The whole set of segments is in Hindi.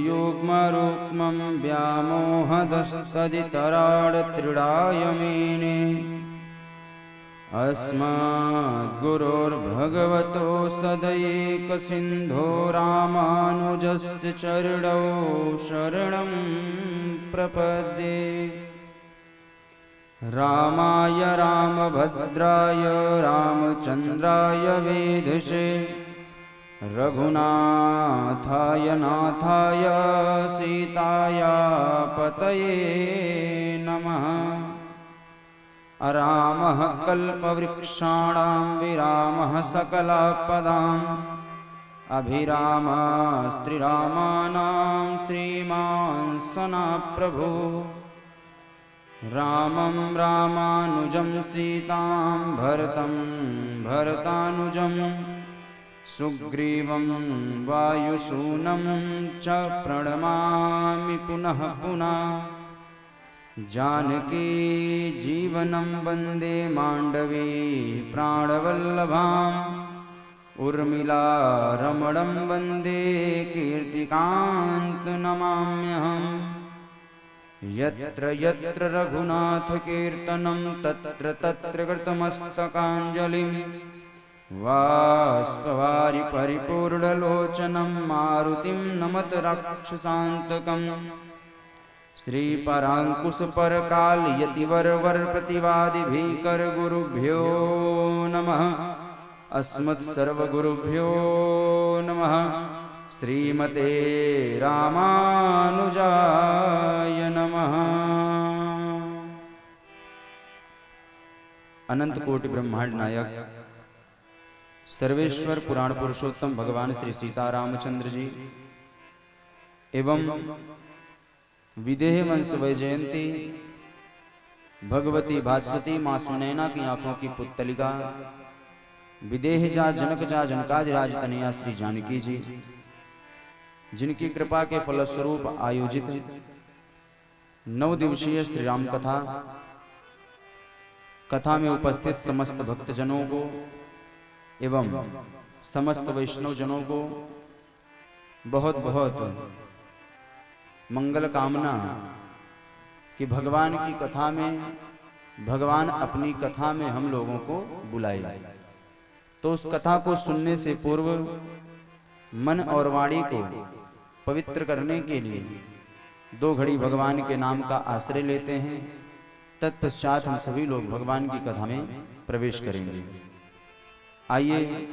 युग्मरुक्मं व्यामोहदस्तदितराळत्रिडाय मेने अस्मद्गुरोर्भगवतो सदैकसिन्धो रामानुजस्य चरणौ शरणं प्रपद्ये। रामाय रामभद्राय रामचन्द्राय वेधसे रघुनाथाय नाथाय सीताया पतये नमः। अरामः कल्पवृक्षाणां विरामः सकलापदाम् अभिरामस्त्रिरामाणां श्रीमान् सना प्रभु। रामं रामानुजं सीतां भरतं भरतानुजं सुग्रीवं वायुसूनं च प्रणमामि पुनः पुनः। जानकी जीवनं वन्दे माण्डवी प्राणवल्लभाम् उर्मिला रमणं वन्दे कीर्तिकान्तनमाम्यहम्। यत्र यत्र रघुनाथकीर्तनं तत्र तत्र कृतमस्तकाञ्जलिं बाष्पवारि परिपूर्णलोचनं मारुतिं नमत राक्षसान्तकम्। श्रीपराङ्कुशपरकालयतिवरवरप्रतिवादिभीकरगुरुभ्यो नमः। अस्मत्सर्वगुरुभ्यो नमः। श्रीमते रामानुजाय नमः। अनंत कोटि ब्रह्मांड नायक सर्वेश्वर पुराण पुरुषोत्तम भगवान श्री सीतारामचंद्र जी एवं विदेह वंश वैजयंती भगवती भास्वती माँ सुनैना की आंखों की पुत्तलिका विदेह जा जनक जा जनकादिराज तनया श्री जानकी जी, जिनकी कृपा के फलस्वरूप आयोजित 9 दिवसीय श्री राम कथा में उपस्थित समस्त भक्तजनों को एवं समस्त वैष्णव जनों को बहुत बहुत मंगल कामना कि भगवान की कथा में भगवान अपनी कथा में हम लोगों को बुलाए। तो उस कथा को सुनने से पूर्व मन और वाणी को पवित्र करने के लिए 2 घड़ी भगवान के नाम का आश्रय लेते हैं। तत्पश्चात हम सभी लोग भगवान की कथा में प्रवेश करेंगे। आइए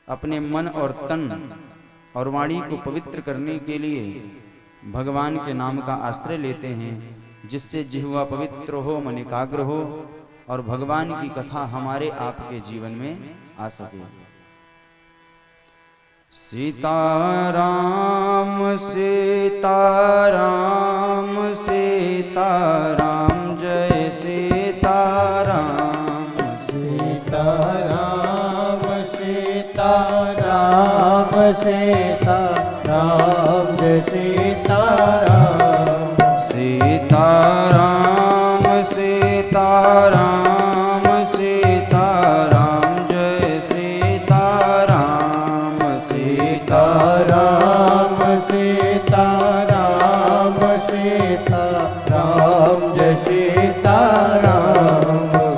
अपने मन और तन और वाणी को पवित्र करने के लिए भगवान के नाम का आश्रय लेते हैं, जिससे जिह्वा पवित्र हो, मन एकाग्र हो और भगवान की कथा हमारे आपके जीवन में आ सके। सीताराम सीताराम सीताराम जय सीताराम। सीताराम सीताराम सीताराम जय सीताराम। सीताराम सीताराम सीताराम जय सीताराम। सीताराम सीताराम सीताराम जय सीताराम।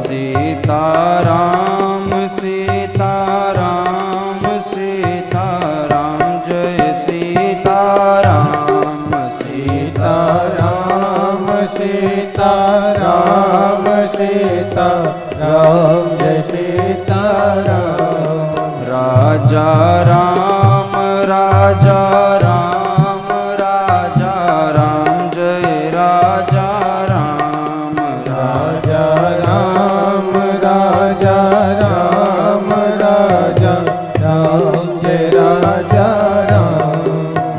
सीताराम सीताराम सीताराम जय सीताराम। सीताराम सीताराम सीताराम जय सीताराम। राजा राम राजा राम राजा राम जय राजा राम। राजा राम राजा राम राजा राम जय राजा राम।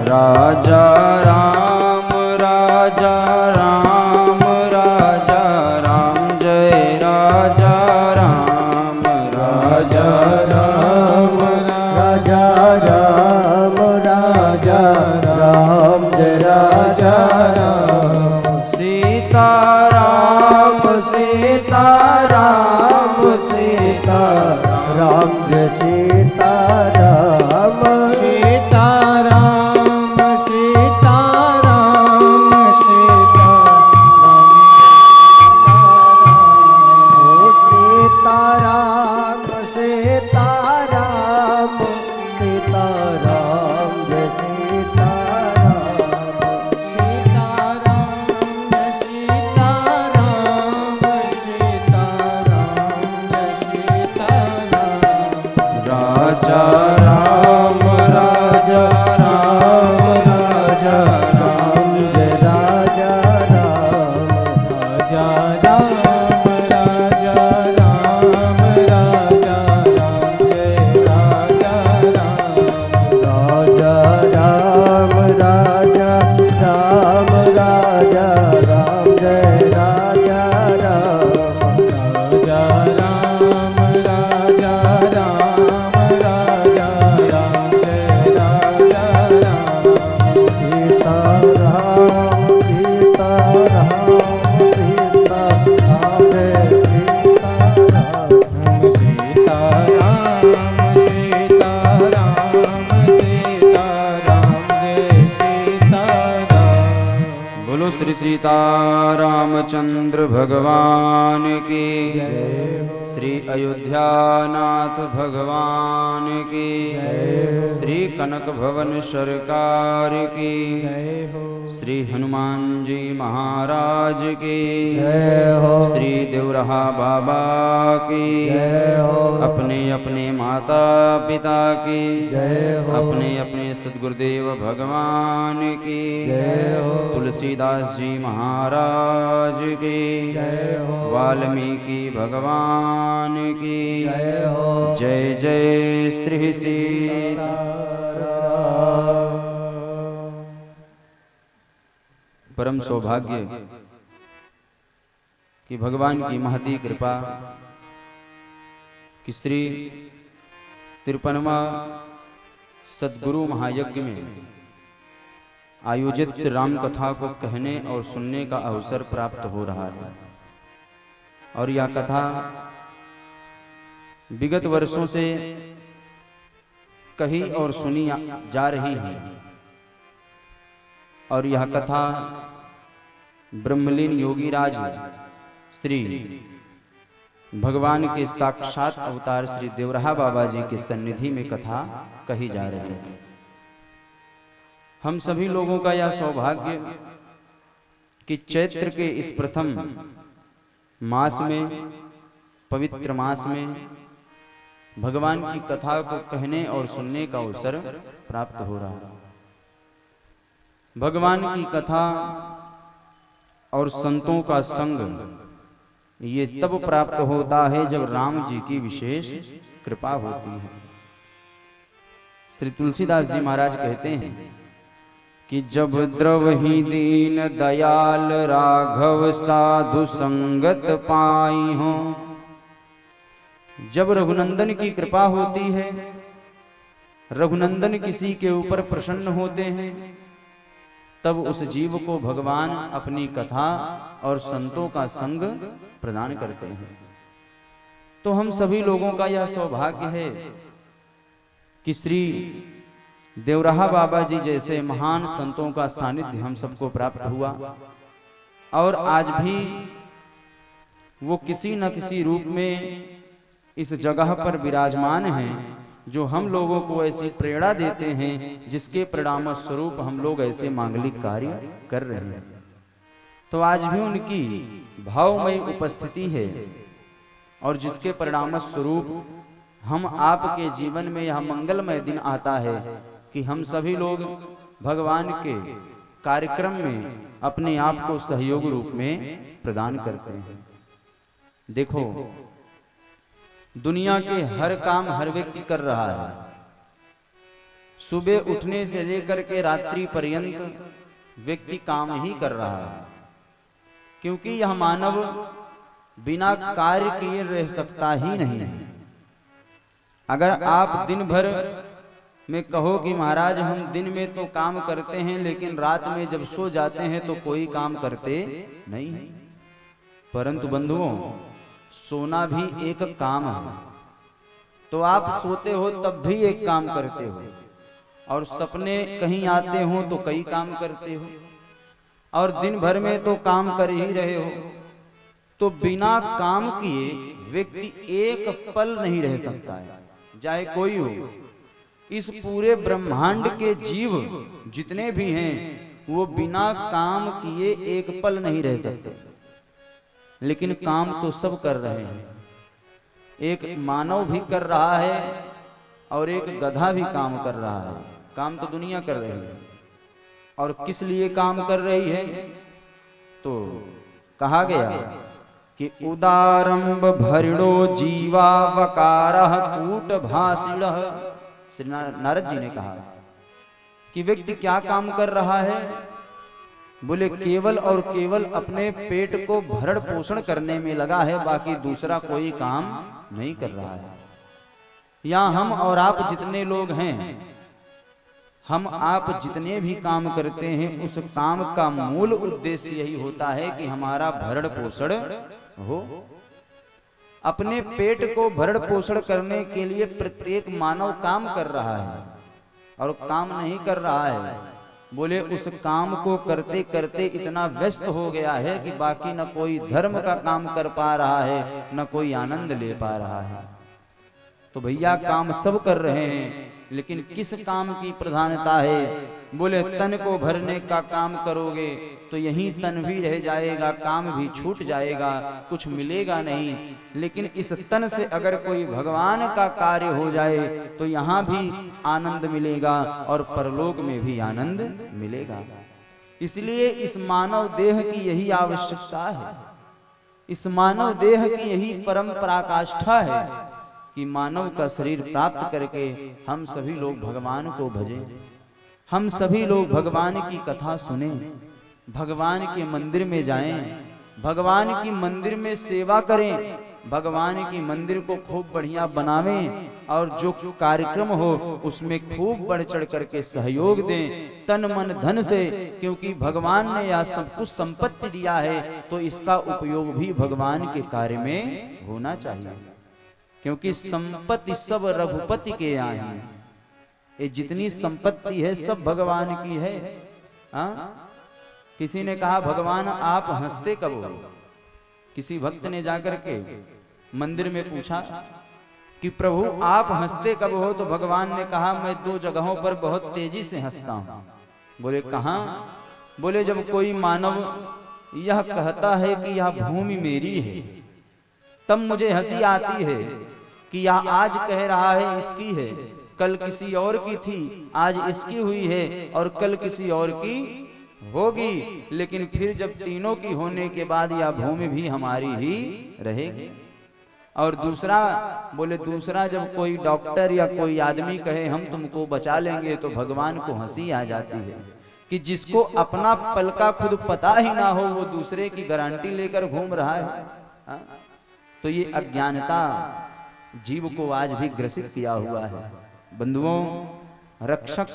राजा राम राजा राम राजा राम जय राजा राम। राजा राम राजा राम राजा राम जय राजा राम। सीताराम सीताराम सीताराम जय सीताराम। सीताराम सीताराम राजा राम राजा राम जय राजा राम राजा राम राजा राम राजा राम जय राजा राम सीता राम सीता राम सीता राम जय सीता राम सीता राम सीता राम सीता राम जय सीता राम। बोलो श्री सीतारामचंद्र भगवान की श्री अयोध्यानाथ भगवान की श्री कनक भवन सरकार की श्री हनुमान जी महाराज की जय हो श्री देवरहा बाबा की जय हो अपने अपने माता पिता की जय हो अपने अपने सद्गुरुदेव भगवान की जय हो तुलसीदास जी महाराज की जय हो वाल्मीकि भगवान की जय हो जय जय श्री सीता। परम सौभाग्य कि भगवान की महती कृपा कि श्री 53वां सद्गुरु महायज्ञ में आयोजित श्री राम कथा को कहने और सुनने का अवसर प्राप्त हो रहा है। और यह कथा विगत वर्षों से कही और सुनी जा रही है। और यह कथा ब्रह्मलीन योगीराज श्री भगवान के साक्षात अवतार श्री देवरहा बाबा जी के सन्निधि में कथा कही जा रही है। हम सभी लोगों का यह सौभाग्य कि चैत्र के इस प्रथम मास में, पवित्र मास में भगवान की कथा को कहने और सुनने का अवसर प्राप्त हो रहा है। भगवान की कथा और संतों का संग ये तब प्राप्त होता है जब राम जी की विशेष कृपा होती है। श्री तुलसीदास जी महाराज कहते हैं कि जब द्रवहि दीन दयाल राघव साधु संगत पाई हो। जब रघुनंदन की कृपा होती है, रघुनंदन किसी के ऊपर प्रसन्न होते हैं, तब उस जीव को भगवान अपनी कथा और संतों का संग प्रदान करते हैं। तो हम सभी लोगों का यह सौभाग्य है कि श्री देवरहा बाबा जी जैसे महान संतों का सानिध्य हम सबको प्राप्त हुआ। और आज भी वो किसी न किसी रूप में इस जगह पर विराजमान हैं, जो हम लोगों को ऐसी प्रेरणा देते हैं जिसके परिणाम स्वरूप हम लोग ऐसे मांगलिक कार्य कर रहे हैं। तो आज भी उनकी भावमयी उपस्थिति है और जिसके परिणाम स्वरूप हम आपके जीवन में यह मंगलमय दिन आता है कि हम सभी लोग भगवान के कार्यक्रम में अपने आप को सहयोग रूप में प्रदान करते हैं। देखो, दुनिया के हर काम हर व्यक्ति कर रहा है। सुबह उठने से लेकर के रात्रि पर्यंत व्यक्ति काम ही कर रहा है, क्योंकि यह मानव बिना कार्य किए रह सकता ही नहीं है। अगर आप दिन भर में कहो कि महाराज हम दिन में तो काम करते हैं लेकिन रात में जब सो जाते हैं तो कोई काम करते नहीं है। परंतु बंधुओं, सोना भी एक काम है। तो आप सोते हो तब भी एक काम करते हो, और सपने कहीं आते हो तो कई काम करते हो, और दिन भर में तो काम कर ही रहे हो। तो बिना काम किए व्यक्ति एक पल नहीं रह सकता है, चाहे कोई हो। इस पूरे ब्रह्मांड के जीव जितने भी हैं वो बिना काम किए एक पल नहीं रह सकते। लेकिन काम तो सब कर रहे हैं। एक मानव भी कर रहा है और एक गधा भी काम कर रहा है। काम तो दुनिया कर रही है। और किस लिए काम कर रही है? तो कहा गया कि उदारंभ भरिणो जीवा वकारः कूट भाषिणः। श्री नारद जी ने कहा कि व्यक्ति क्या काम कर रहा है? बोले केवल और केवल अपने पेट को भरण पोषण करने में लगा है, बाकी दूसरा कोई काम नहीं कर रहा है। यहाँ हम और आप जितने लोग हैं, हम आप जितने भी काम करते हैं, उस काम का मूल उद्देश्य यही होता है कि हमारा भरण पोषण हो। अपने पेट को भरण पोषण करने के लिए प्रत्येक मानव काम कर रहा है, और काम नहीं कर रहा है। बोले उस काम को करते करते इतना व्यस्त हो गया है कि बाकी न कोई धर्म का काम कर पा रहा है, न कोई आनंद ले पा रहा है। तो भैया काम सब कर रहे हैं, लेकिन किस काम की प्रधानता है? बोले तन को भरने का काम करोगे तो यही तन भी रह जाएगा, काम भी छूट जाएगा, कुछ मिलेगा नहीं। लेकिन इस तन से अगर कोई भगवान का कार्य हो जाए तो यहाँ भी आनंद मिलेगा और परलोक में भी आनंद मिलेगा। इसलिए इस मानव देह की यही आवश्यकता है, इस मानव देह की यही परम पराकाष्ठा है कि मानव का शरीर प्राप्त करके हम सभी लोग भगवान को भजें, हम सभी लोग भगवान की कथा सुने, भगवान के मंदिर में जाएं, भगवान की मंदिर में सेवा करें, भगवान की मंदिर को खूब बढ़िया बनावें, और जो कार्यक्रम हो उसमें खूब बढ़ चढ़ करके सहयोग दें तन मन धन से, क्योंकि भगवान ने यह सब कुछ संपत्ति दिया है तो इसका उपयोग भी भगवान के कार्य में होना चाहिए। क्योंकि संपत्ति सब रघुपति के यहाँ है, ये जितनी संपत्ति है सब भगवान की है। किसी ने कहा भगवान आप हंसते कब हो? किसी भक्त ने जाकर के मंदिर में पूछा कि प्रभु आप हंसते कब हो? तो भगवान ने कहा मैं दो जगहों पर बहुत तेजी से हंसता हूं। बोले कहां? बोले जब कोई मानव यह कहता है कि यह भूमि मेरी है, तब मुझे हंसी आती है कि यह आज कह रहा है इसकी है, कल किसी और की थी, आज इसकी हुई है और कल किसी और की होगी, लेकिन फिर जब तीनों की होने के बाद यह भूमि भी हमारी ही रहेगी। और दूसरा, बोले दूसरा जब कोई डॉक्टर या कोई आदमी कहे हम तुमको बचा लेंगे तो भगवान को हंसी आ जाती है कि जिसको अपना पल का खुद पता ही ना हो वो दूसरे की गारंटी लेकर घूम रहा है। तो ये अज्ञानता जीव को आज भी ग्रसित किया हुआ है। बंधुओं, रक्षक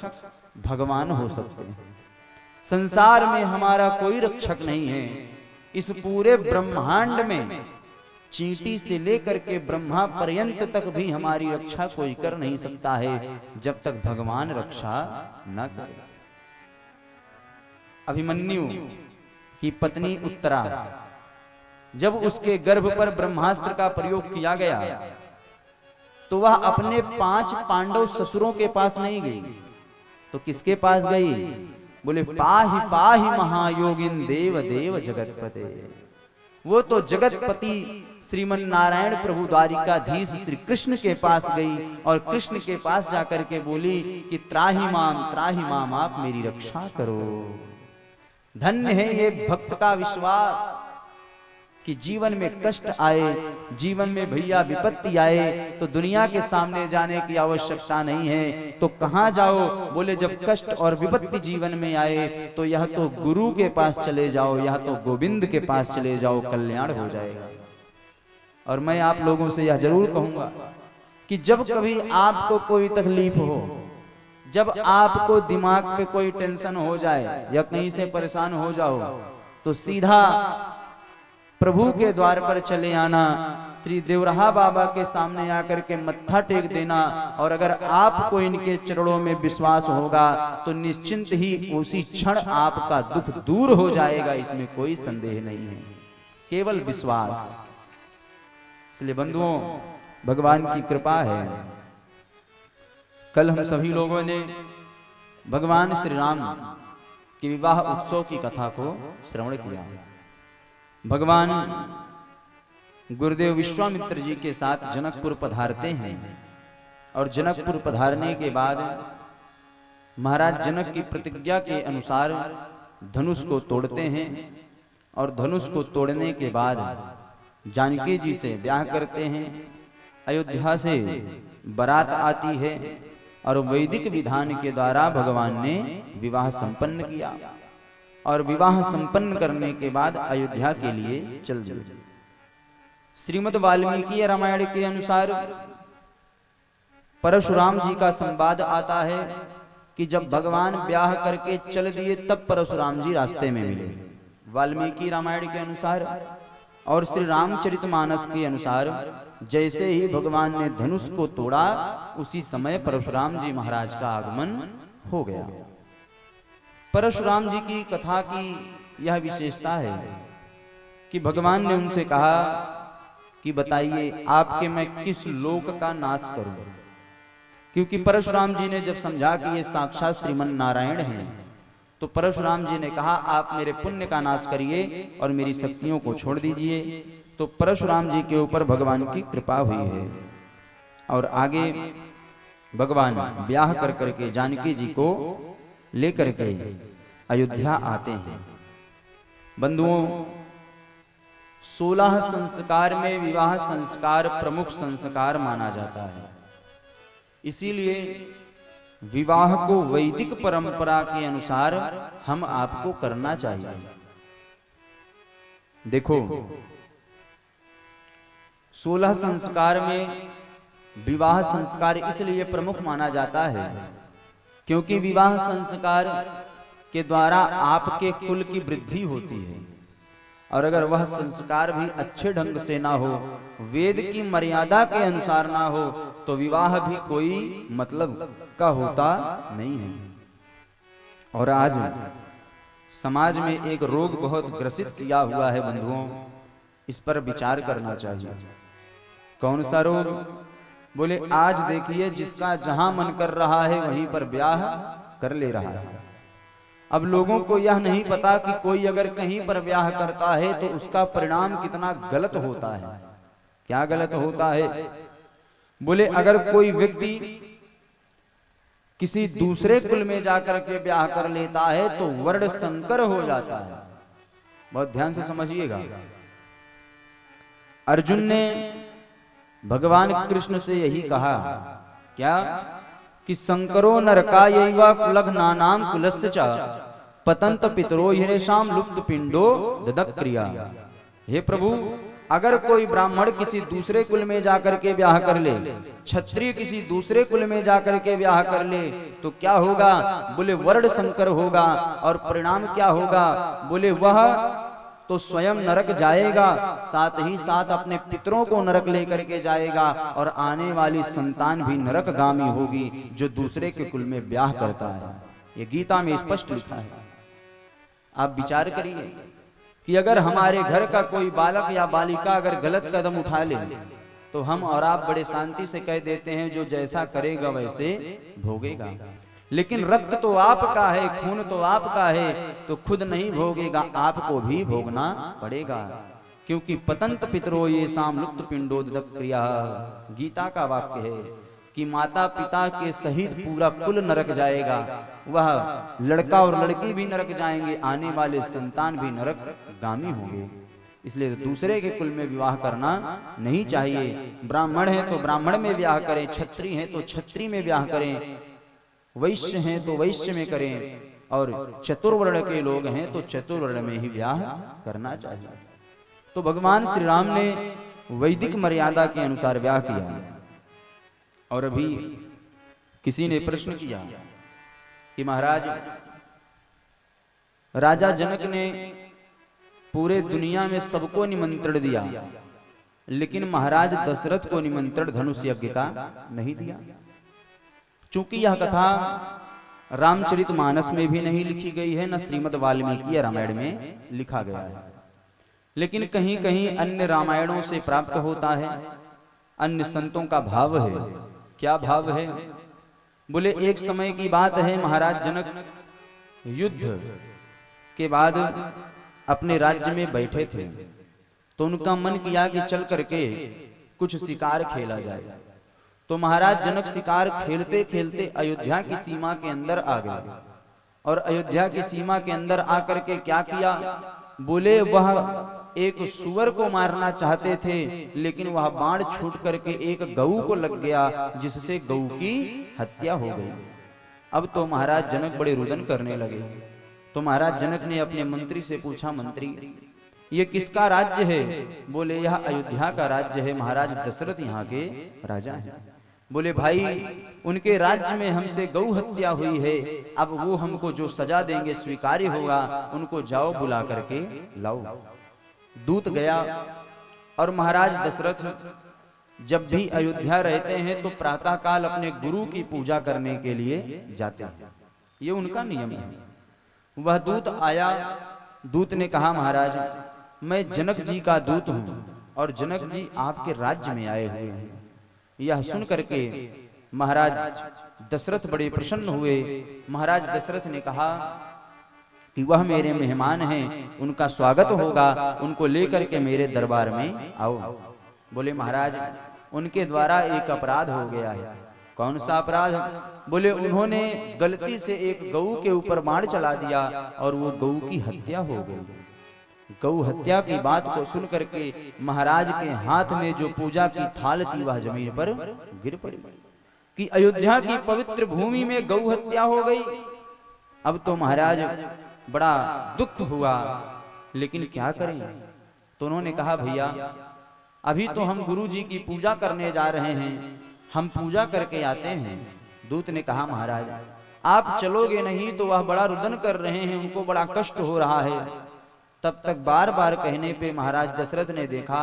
भगवान हो सकते हैं, संसार में हमारा कोई रक्षक नहीं है। इस पूरे ब्रह्मांड में चींटी से लेकर के ब्रह्मा पर्यंत तक भी हमारी रक्षा कोई कर नहीं सकता है जब तक भगवान रक्षा न करे। अभिमन्यु की पत्नी उत्तरा, जब उसके गर्भ पर ब्रह्मास्त्र का प्रयोग किया गया तो वह अपने 5 पांडव ससुरों के पास नहीं गई, तो किसके पास गई? बोले पाहि पाहि महायोगिन देव देव जगतपते। वो तो जगतपति श्रीमन नारायण प्रभु द्वारिकाधीश श्री कृष्ण के पास गई और कृष्ण के पास जाकर के बोली कि त्राहि माम आप मेरी रक्षा करो। धन्य है ये भक्त का विश्वास कि जीवन में कष्ट आए, जीवन में भैया विपत्ति आए तो दुनिया के सामने जाने की आवश्यकता नहीं है। तो कहां जाओ? बोले जब कष्ट और विपत्ति जीवन में आए तो यह तो गुरु के पास चले जाओ, यह तो गोविंद के पास चले जाओ, कल्याण हो जाएगा। और मैं आप लोगों से यह जरूर कहूंगा कि जब कभी आपको कोई तकलीफ हो, जब आपको दिमाग पे कोई टेंशन हो जाए या कहीं से परेशान हो जाओ, तो सीधा प्रभु के द्वार पर चले आना, श्री देवराहा बाबा के सामने आकर के मत्था टेक देना, और अगर आपको इनके चरणों में विश्वास होगा तो निश्चिंत ही उसी क्षण आपका दुख दूर हो जाएगा, इसमें कोई संदेह नहीं है, केवल विश्वास। इसलिए बंधुओं, भगवान की कृपा है। कल हम सभी लोगों ने भगवान श्री राम के विवाह उत्सव की कथा को श्रवण किया। भगवान गुरुदेव विश्वामित्र जी के साथ जनकपुर पधारते हैं और जनकपुर पधारने के बाद महाराज जनक की प्रतिज्ञा के अनुसार धनुष को तोड़ते हैं और धनुष को तोड़ने के बाद जानकी जी से ब्याह करते हैं। अयोध्या से बारात आती है और वैदिक विधान के द्वारा भगवान ने विवाह संपन्न किया और विवाह संपन्न करने के बाद अयोध्या के लिए चल दिए। श्रीमद् वाल्मीकि रामायण के अनुसार परशुराम जी का संवाद आता है कि जब भगवान ब्याह करके चल दिए तब परशुराम जी रास्ते में मिले, वाल्मीकि रामायण के अनुसार। और श्री रामचरितमानस के अनुसार जैसे ही भगवान ने धनुष को तोड़ा उसी समय परशुराम जी महाराज का आगमन हो गया। परशुराम जी की कथा की यह विशेषता है कि भगवान ने उनसे कहा कि बताइए आपके मैं किस लोक का नाश करूं, क्योंकि परशुराम जी ने जब समझा कि ये साक्षात श्रीमन नारायण हैं तो परशुराम जी ने कहा आप मेरे पुण्य का नाश करिए और मेरी शक्तियों को छोड़ दीजिए। तो परशुराम जी के ऊपर भगवान की कृपा हुई है और आगे भगवान ब्याह कर करके जानकी जी को लेकर के अयोध्या आते हैं। बंधुओं, 16 संस्कार में विवाह संस्कार प्रमुख संस्कार माना जाता है, इसीलिए विवाह को वैदिक परंपरा के अनुसार हम आपको करना चाहिए। देखो, 16 संस्कार में विवाह संस्कार इसलिए प्रमुख माना जाता है क्योंकि विवाह संस्कार के द्वारा आपके कुल की वृद्धि होती है, और अगर वह संस्कार भी अच्छे ढंग से ना हो, वेद की मर्यादा के अनुसार ना हो, तो विवाह भी कोई मतलब का होता नहीं है। और आज समाज में एक रोग बहुत ग्रसित किया हुआ है बंधुओं, इस पर विचार करना चाहिए। कौन सा रोग? बोले आज देखिए जिसका जहां मन कर रहा है वहीं पर ब्याह कर ले रहा है। अब लोगों को यह नहीं पता कि कोई अगर कहीं पर ब्याह करता है तो उसका परिणाम कितना गलत होता है। क्या गलत होता है? बोले अगर कोई व्यक्ति किसी दूसरे कुल में जाकर के ब्याह कर लेता है तो वर्ण संकर हो जाता है। बहुत ध्यान से समझिएगा। अर्जुन ने भगवान कृष्ण से यही कहा, क्या कि संकरो नरकायैव कुलघ्नानां कुलस्य च पतंत पितरो येषां लुप्त पिंडो ददक्रिया। हे प्रभु, अगर कोई ब्राह्मण किसी दूसरे कुल में जाकर के ब्याह कर ले, क्षत्रिय किसी दूसरे कुल में जाकर के ब्याह कर ले, तो क्या होगा? बोले वर्ण संकर होगा। और परिणाम क्या होगा? बोले वह तो स्वयं नरक जाएगा, साथ ही साथ अपने पितरों को नरक लेकर के जाएगा, और आने वाली संतान भी नरकगामी होगी जो दूसरे के कुल में ब्याह करता है। ये गीता में स्पष्ट लिखा है। आप विचार करिए कि अगर हमारे घर का कोई बालक या बालिका अगर गलत कदम उठा ले तो हम और आप बड़े शांति से कह देते हैं जो जैसा करेगा वैसे भोगेगा। लेकिन रक्त तो आपका है, खून तो आपका है, तो खुद नहीं भोगेगा, आपको भी भोगना पड़ेगा। क्योंकि पतंत पितरो येषां लुप्त पिंडो ददक्रिया, गीता का वाक्य है कि माता पिता के सहित पूरा कुल नरक जाएगा। वह लड़का और लड़की भी नरक जाएंगे, आने वाले संतान भी नरक गामी होंगे। इसलिए दूसरे के कुल में विवाह करना नहीं चाहिए। ब्राह्मण है तो ब्राह्मण में ब्याह करें, क्षत्रिय है तो क्षत्रिय में ब्याह करें, वैश्य हैं तो वैश्य में करें, और चतुर्वर्ण के लोग हैं तो चतुर्वर्ण में ही ब्याह करना चाहिए। तो भगवान श्री राम ने वैदिक मर्यादा के अनुसार ब्याह किया। और अभी किसी ने प्रश्न किया कि महाराज, राजा जनक ने पूरे दुनिया में सबको निमंत्रण दिया, लेकिन महाराज दशरथ को निमंत्रण धनुष यज्ञ का नहीं दिया। चूंकि यह कथा रामचरितमानस में भी नहीं लिखी गई है, न श्रीमद् वाल्मीकि रामायण में लिखा गया है, लेकिन कहीं कहीं अन्य रामायणों से प्राप्त होता है, अन्य संतों का भाव है। क्या भाव है? बोले एक समय की बात है, महाराज जनक युद्ध के बाद अपने राज्य में बैठे थे, तो उनका मन किया कि चल करके कुछ शिकार खेला जाए। तो महाराज जनक शिकार खेलते खेलते अयोध्या की सीमा के अंदर आ गए, और अयोध्या की सीमा के अंदर आकर के क्या किया बोले वह एक सूअर को मारना चाहते थे, लेकिन वह बाण छूट करके एक गऊ को लग गया, जिससे गऊ की हत्या हो गई। अब तो महाराज जनक बड़े रुदन करने लगे। तो महाराज जनक ने अपने मंत्री से पूछा, मंत्री ये किसका राज्य है? बोले यह अयोध्या का राज्य है, महाराज दशरथ यहाँ के राजा हैं। बोले भाई उनके राज्य में हमसे गौ हत्या हुई है, अब वो हमको जो सजा देंगे स्वीकार्य होगा, उनको जाओ बुला करके लाओ। दूत गया और महाराज दशरथ जब भी अयोध्या रहते हैं तो प्रातः काल अपने गुरु की पूजा करने के लिए जाते हैं, ये उनका नियम है। वह दूत आया, दूत ने कहा महाराज मैं जनक जी का दूत हूं और जनक जी आपके राज्य में आए हुए हैं। यह सुन करके महाराज दशरथ बड़े प्रसन्न हुए। महाराज दशरथ ने कहा कि वह मेरे मेहमान हैं, उनका स्वागत होगा, उनको लेकर के मेरे दरबार में आओ। बोले महाराज उनके द्वारा एक अपराध हो गया है। कौन सा अपराध? बोले उन्होंने गलती से एक गऊ के ऊपर बाण चला दिया और वो गऊ की हत्या हो गई। गऊ हत्या की बात को सुन करके महाराज के हाथ में जो पूजा की थाल थी वह जमीन पर गिर पड़ी कि अयोध्या की पवित्र भूमि में गऊ हत्या हो गई। अब तो महाराज बड़ा दुख हुआ, लेकिन क्या करें? तो उन्होंने कहा भैया अभी तो हम गुरु जी की पूजा करने जा रहे हैं, हम पूजा करके आते हैं। दूत ने कहा महाराज आप चलोगे नहीं तो वह बड़ा रुदन कर रहे हैं, उनको बड़ा कष्ट हो रहा है। तब तक बार बार कहने पे महाराज दशरथ ने देखा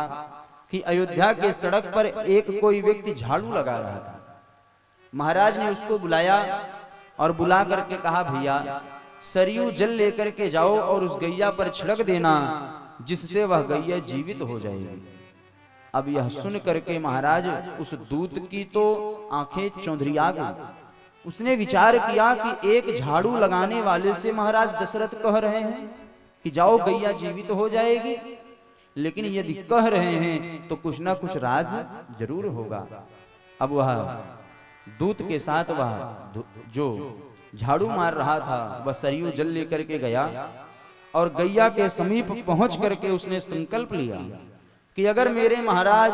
कि अयोध्या के सड़क पर एक कोई व्यक्ति झाड़ू लगा रहा था। महाराज ने उसको बुलाया और बुला करके कहा भैया सरयू जल लेकर के जाओ और उस गैया पर छिड़क देना, जिससे वह गैया जीवित हो जाएगी। अब यह सुन करके महाराज उस दूत की तो आंखें चौंधिया गई। उसने विचार किया कि एक झाड़ू लगाने वाले से महाराज दशरथ कह रहे हैं कि जाओ गैया जीवित हो जाएगी, लेकिन यदि कह रहे हैं तो कुछ ना कुछ राज जरूर होगा। अब वह दूत के साथ वह जो झाड़ू मार रहा था वह सरयू जल लेकर के गया और गैया के समीप पहुंच करके उसने संकल्प लिया कि अगर मेरे महाराज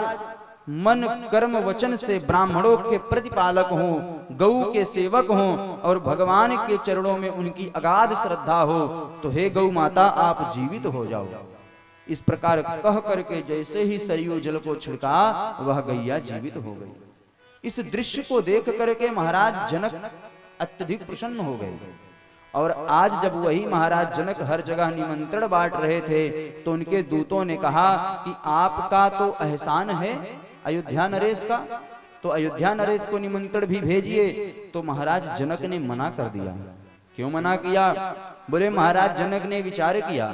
मन कर्म वचन से ब्राह्मणों के प्रतिपालक हों, गौ के सेवक हों और भगवान के चरणों में उनकी अगाध श्रद्धा हो तो हे गौ माता आप जीवित हो जाओ। इस प्रकार कह करके जैसे ही सरयू जल को छिड़का वह गैया जीवित हो गई। इस दृश्य को देख करके महाराज जनक अत्यधिक प्रसन्न हो गए। और आज जब वही महाराज जनक हर जगह निमंत्रण बांट रहे थे तो उनके दूतों ने कहा कि आपका तो एहसान है अयोध्या नरेश का, तो अयोध्या नरेश को निमंत्रण भी भेजिए। तो महाराज जनक ने मना कर दिया। क्यों मना किया? बोले महाराज जनक ने विचार किया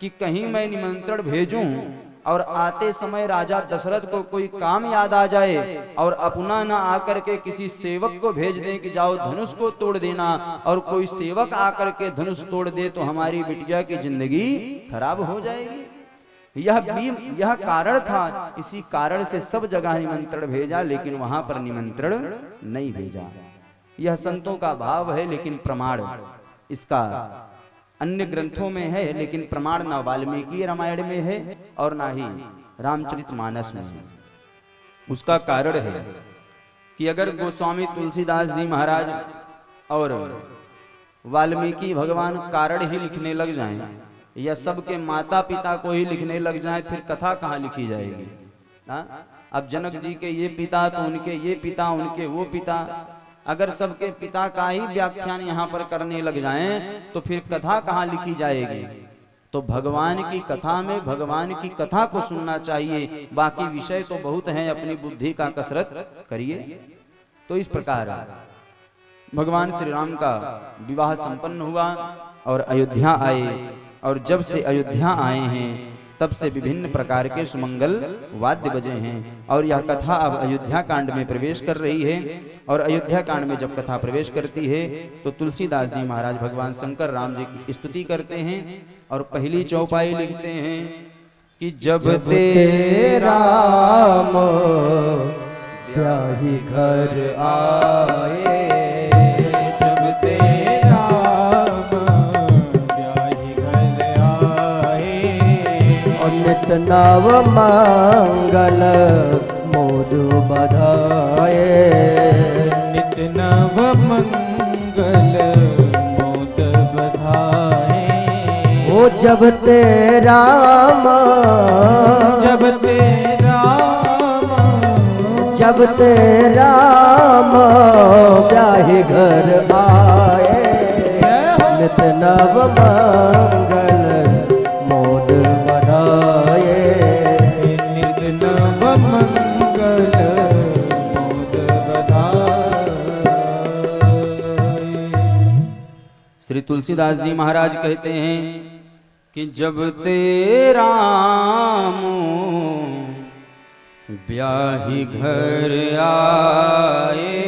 कि कहीं मैं निमंत्रण भेजूं और आते समय राजा दशरथ को कोई काम याद आ जाए और अपना ना आकर के किसी सेवक को भेज दें कि जाओ धनुष को तोड़ देना, और कोई सेवक आकर के धनुष तोड़ दे तो हमारी बिटिया की जिंदगी खराब हो जाएगी। यह कारण था। इसी कारण से सब जगह निमंत्रण भेजा, लेकिन वहां पर निमंत्रण नहीं भेजा। यह संतों का भाव है, लेकिन प्रमाण इसका अन्य ग्रंथों में है, लेकिन प्रमाण न वाल्मीकि रामायण में है और ना ही रामचरितमानस में। उसका कारण है कि अगर गोस्वामी तुलसीदास जी महाराज और वाल्मीकि भगवान कारण ही लिखने लग जाएं या सबके माता पिता को ही लिखने लग जाएं, फिर कथा कहाँ लिखी जाएगी? अब जनक जी के ये पिता तो उनके ये पिता, उनके वो पिता, अगर सबके पिता का ही व्याख्यान यहाँ पर करने लग जाएं तो फिर कथा कहाँ लिखी जाएगी? तो भगवान की कथा में भगवान की कथा को सुनना चाहिए, बाकी विषय तो बहुत हैं, अपनी बुद्धि का कसरत करिए। तो इस प्रकार भगवान श्री राम का विवाह संपन्न हुआ और अयोध्या आए, और जब से अयोध्या आए हैं तब से विभिन्न प्रकार के सुमंगल वाद्य बजे हैं। और यह कथा अब अयोध्या कांड में प्रवेश कर रही है। और अयोध्या कांड में जब कथा प्रवेश करती है तो तुलसीदास जी महाराज भगवान शंकर राम जी की स्तुति करते हैं और पहली चौपाई लिखते हैं कि जब ते राम ब्याही घर आए, जब ते राम ब्याही घर आए, नित नव मंगल मोद बधाए। नित नव मंगल मोद बधाए। ओ जब ते राम जब ते राम जब ते राम ब्याहि घर आए। नित नव मंगल मोद बधाए। नित नव मंगल मोद बधाए। श्री तुलसीदास जी महाराज कहते हैं कि जब ते राम ब्याही घर आए,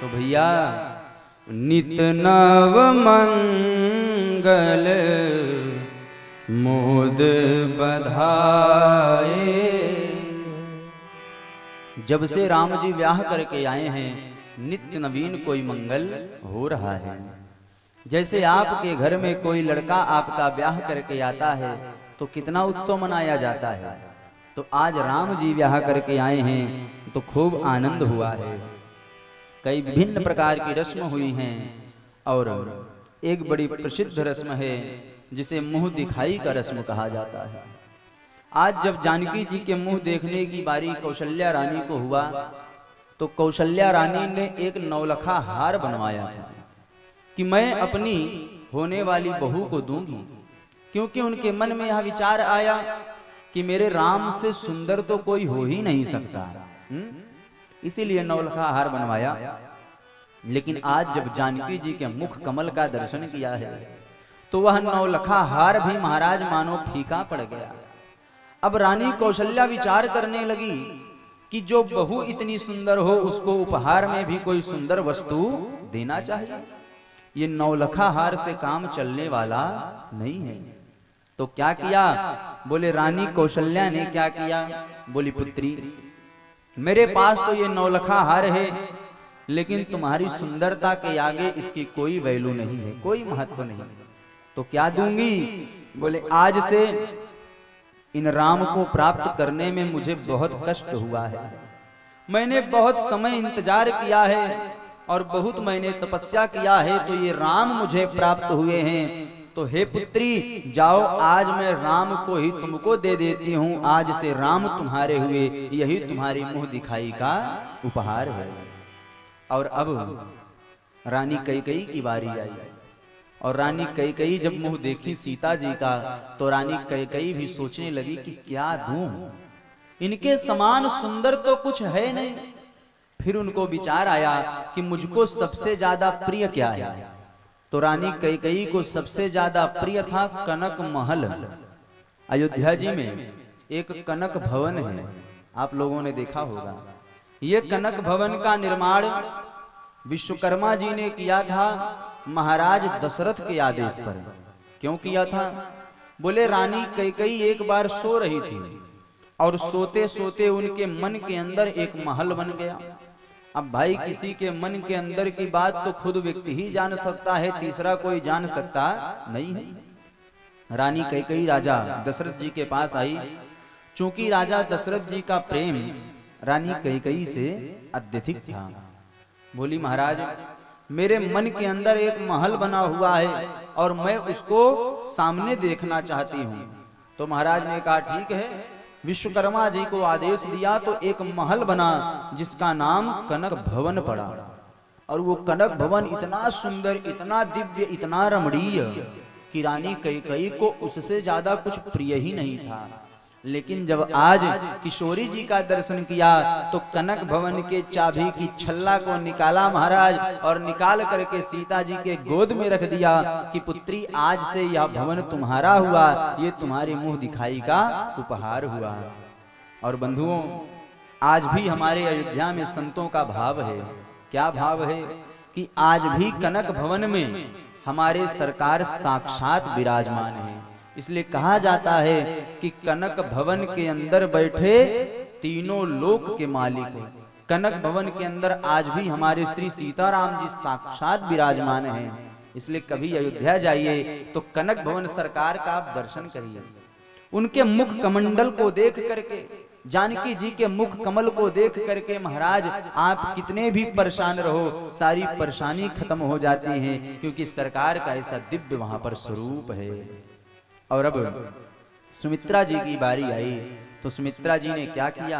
तो भैया नित नव मंगल मोद बधाए। जब से राम जी ब्याह करके आए हैं, नित्य नवीन कोई मंगल हो रहा है। जैसे आपके घर में कोई लड़का आपका ब्याह करके आता है तो कितना उत्सव मनाया जाता है, तो आज राम जी ब्याह करके आए हैं तो खूब आनंद हुआ है। कई विभिन्न प्रकार की रस्म हुई हैं और एक बड़ी प्रसिद्ध रस्म है जिसे मुंह दिखाई का रस्म कहा जाता है। आज जब जानकी जी के मुंह देखने की बारी कौशल्या रानी को हुआ तो कौशल्या रानी ने एक नौलखा हार बनवाया था कि मैं अपनी होने वाली बहू को दूंगी, क्योंकि उनके मन में यह विचार आया कि मेरे राम से सुंदर तो कोई हो ही नहीं सकता, इसीलिए नौलखा हार बनवाया। लेकिन आज जब जानकी जी के मुख कमल का दर्शन किया है तो वह नौलखा हार भी महाराज मानो फीका पड़ गया। अब रानी कौशल्या विचार करने लगी कि जो बहू इतनी सुंदर हो उसको उपहार में भी कोई सुंदर वस्तु देना चाहिए। ये नौलखा हार से काम चलने वाला नहीं है। तो क्या किया? बोले रानी कौशल्या ने क्या किया? बोली पुत्री मेरे पास तो ये नौलखा हार है, लेकिन तुम्हारी सुंदरता के आगे इसकी कोई वैल्यू नहीं है, कोई महत्व नहीं है। तो क्या दूंगी? बोले आज से इन राम को प्राप्त करने में मुझे बहुत कष्ट हुआ है। मैंने बहुत समय इंतजार किया है और बहुत मैंने तपस्या किया है, तो ये राम मुझे प्राप्त हुए हैं। तो हे पुत्री जाओ, आज मैं राम को ही तुमको दे देती हूँ। आज से राम तुम्हारे हुए, यही तुम्हारी मुंह दिखाई का उपहार है। और अब रानी कैकेयी की बारी आई और रानी कैकेयी जब मुंह देखी सीता जी का तो रानी कैकेयी भी सोचने लगी कि क्या दूं, इनके समान सुंदर तो कुछ है नहीं। फिर उनको विचार आया कि मुझको सबसे ज्यादा प्रिय क्या है। तो रानी कैकेयी को सबसे ज्यादा प्रिय था कनक महल। अयोध्या जी में एक कनक भवन है, आप लोगों ने देखा होगा। ये कनक भवन का निर्माण विश्वकर्मा जी ने किया था महाराज दशरथ के आदेश पर। क्यों किया था? बोले रानी कैकेयी एक बार सो रही थी और सोते सोते उनके मन के अंदर एक महल बन गया। अब भाई किसी के मन के अंदर की बात तो खुद व्यक्ति ही जान सकता है, तीसरा कोई जान सकता नहीं है। रानी कैकेयी राजा दशरथ जी के पास आई। चूंकि राजा दशरथ जी का प्रेम रानी कैकेयी से अत्यधिक था। बोली महाराज मेरे मन के अंदर एक महल बना हुआ है और मैं उसको सामने देखना चाहती हूँ। तो महाराज ने कहा ठीक है। विश्वकर्मा जी को आदेश दिया तो एक महल बना जिसका नाम कनक भवन पड़ा। और वो कनक भवन इतना सुंदर, इतना दिव्य, इतना रमणीय कि रानी कैकेयी को उससे ज्यादा कुछ प्रिय ही नहीं था। लेकिन जब आज किशोरी जी का दर्शन किया तो कनक भवन के चाबी की छल्ला को निकाला महाराज और निकाल करके सीता जी के गोद में रख दिया कि पुत्री आज से यह भवन तुम्हारा हुआ, ये तुम्हारे मुंह दिखाई का उपहार हुआ। और बंधुओं आज भी हमारे अयोध्या में संतों का भाव है। क्या भाव है? कि आज भी कनक भवन में हमारे सरकार साक्षात विराजमान है। इसलिए कहा जाता है कि कनक भवन के अंदर बैठे तीनों लोक के मालिक। कनक भवन के अंदर आज भी हमारे श्री सीताराम जी साक्षात विराजमान हैं। इसलिए कभी अयोध्या जाइए तो कनक भवन सरकार का आप दर्शन करिए। उनके मुख कमंडल को देख करके, जानकी जी के मुख कमल को देख करके महाराज आप कितने भी परेशान रहो, सारी परेशानी खत्म हो जाती है, क्योंकि सरकार का ऐसा दिव्य वहां पर स्वरूप है। और अब सुमित्रा जी की बारी आई तो सुमित्रा जी ने क्या किया?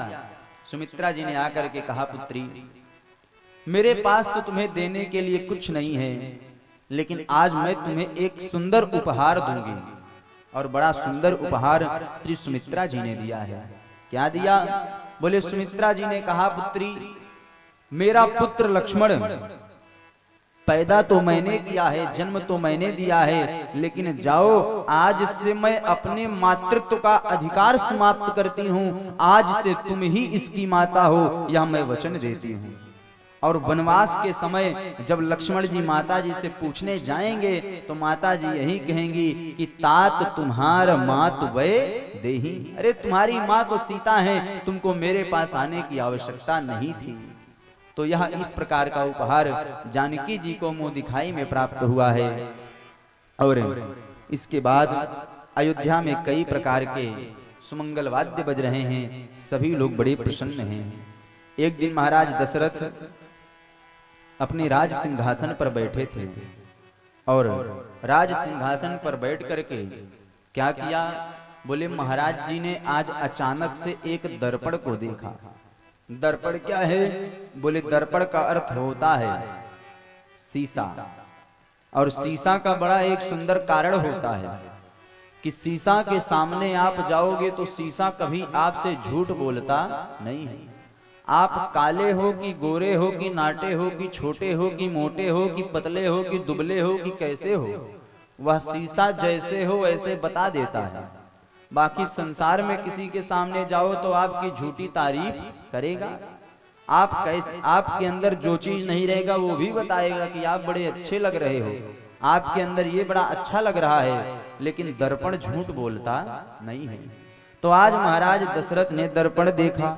सुमित्रा जी ने आकर के कहा, पुत्री मेरे पास तो तुम्हें देने के लिए कुछ नहीं है, लेकिन आज मैं तुम्हें एक सुंदर उपहार दूंगी। और बड़ा सुंदर उपहार श्री सुमित्रा जी ने दिया है। क्या दिया? बोले सुमित्रा जी ने कहा, पुत्री मेरा पुत्र लक्ष्मण पैदा तो मैंने किया है, जन्म तो मैंने दिया है, लेकिन जाओ आज से मैं अपने मातृत्व का अधिकार समाप्त करती हूँ, आज से तुम ही इसकी माता हो, यह मैं वचन देती हूँ। और वनवास के समय जब लक्ष्मण जी माता जी से पूछने जाएंगे तो माता जी यही कहेंगी कि तात तुम्हार मात वै देही, अरे तुम्हारी माँ तो सीता है, तुमको मेरे पास आने की आवश्यकता नहीं थी। तो यह इस प्रकार का उपहार जानकी जी को मुंह दिखाई में प्राप्त हुआ है। और इसके बाद अयोध्या में कई प्रकार के सुमंगल वाद्य बज रहे हैं, सभी लोग बड़े प्रसन्न हैं। एक दिन महाराज दशरथ अपने राज सिंहासन पर बैठे थे और राज सिंहासन पर बैठ करके क्या किया? बोले महाराज जी ने आज अचानक से एक दर्पण को देखा। दर्पण क्या है? बोले दर्पण का अर्थ होता है शीशा, और शीशा का बड़ा एक सुंदर कारण होता है कि शीशा के सामने आप जाओगे तो शीशा कभी आपसे झूठ बोलता नहीं है। आप काले हो कि गोरे हो कि नाटे हो कि छोटे हो कि मोटे हो कि पतले हो कि दुबले हो कि कैसे हो, वह शीशा जैसे हो ऐसे बता देता है। बाकी संसार में किसी के सामने जाओ तो आपकी झूठी तारीफ करेगा, आपके अंदर जो चीज नहीं रहेगा वो भी बताएगा कि आप बड़े अच्छे लग रहे हो, आपके अंदर ये बड़ा अच्छा लग रहा है, लेकिन दर्पण झूठ बोलता नहीं है। तो आज महाराज दशरथ ने दर्पण देखा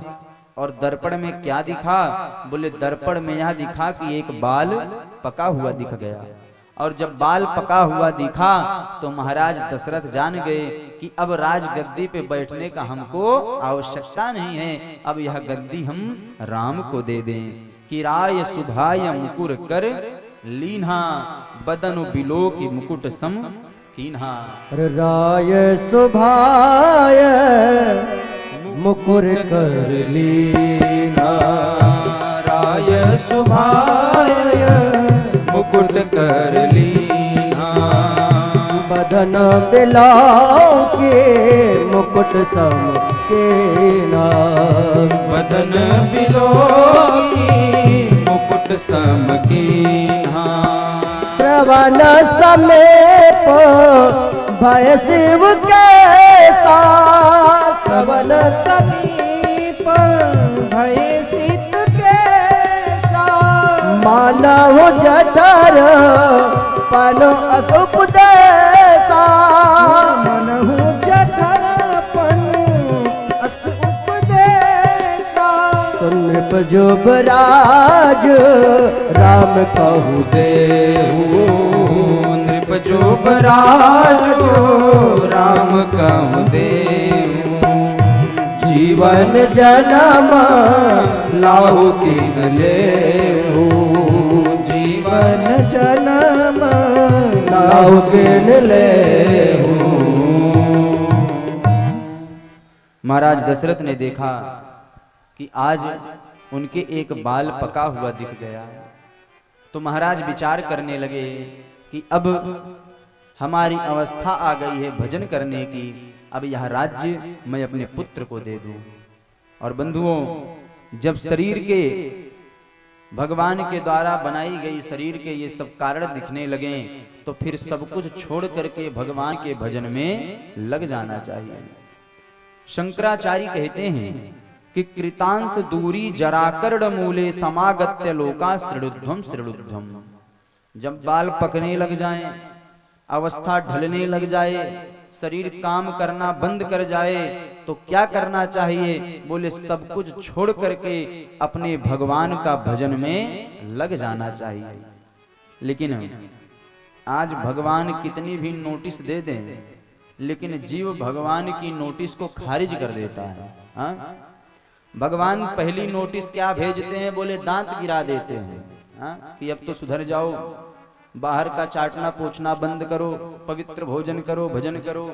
और दर्पण में क्या दिखा? बोले दर्पण में यह दिखा कि एक बाल पका हुआ दिख गया। और जब बाल पका हुआ दिखा तो महाराज दशरथ जान गए कि अब राज गद्दी पे बैठने का हमको आवश्यकता नहीं है, अब यह गद्दी हम राम को दे दें। कि राय सुभाय मुकुर कर लीन्हा, बदन बिलो की मुकुट सम कीन्हा। राय सुभाय मुकुर कर लीना, राय सुभाय मुकुट कर लीना, बदन बिलाओ के मुकुट सम केना, बदन बिलो की मुकुट सम कीन्हा। श्रवण समेप भय शिव के श्रवण समीप भय सित के मानव जठर पन उपदेशा, मनहु जठर पन अस उपदेशा। नृप जुबराज राम कहु देहु, नृप जुबराज जो राम कहु देहु। जीवन जन्म लाहु कीन लेहु, जीवन जन्म लाहु कीन लेहु। महाराज दशरथ ने देखा कि आज उनके एक बाल पका हुआ दिख गया, तो महाराज विचार करने लगे कि अब हमारी अवस्था आ गई है भजन करने की, अब यह राज्य मैं अपने पुत्र को दे दूं। और बंधुओं, जब शरीर के भगवान के द्वारा बनाई गई शरीर के ये सब कारण दिखने लगे तो फिर सब कुछ छोड़ करके भगवान के भजन में लग जाना चाहिए। शंकराचार्य कहते हैं कि कृतांश दूरी जराकर्ण मूले समागत्य लोका श्रीरुद्धम श्रीरुद्धम। जब बाल पकने लग जाएं, अवस्था ढलने लग जाए, शरीर काम करना बंद कर जाए तो क्या करना चाहिए? बोले सब कुछ छोड़ करके अपने भगवान का भजन में लग जाना चाहिए। लेकिन आज भगवान कितनी भी नोटिस दे दें, लेकिन जीव भगवान की नोटिस को खारिज कर देता है। हाँ? भगवान पहली नोटिस क्या भेजते हैं? बोले दांत गिरा देते हैं। हाँ? कि अब तो सुधर जाओ, बाहर का चाटना पोछना बंद करो, पवित्र भोजन करो, भजन करो।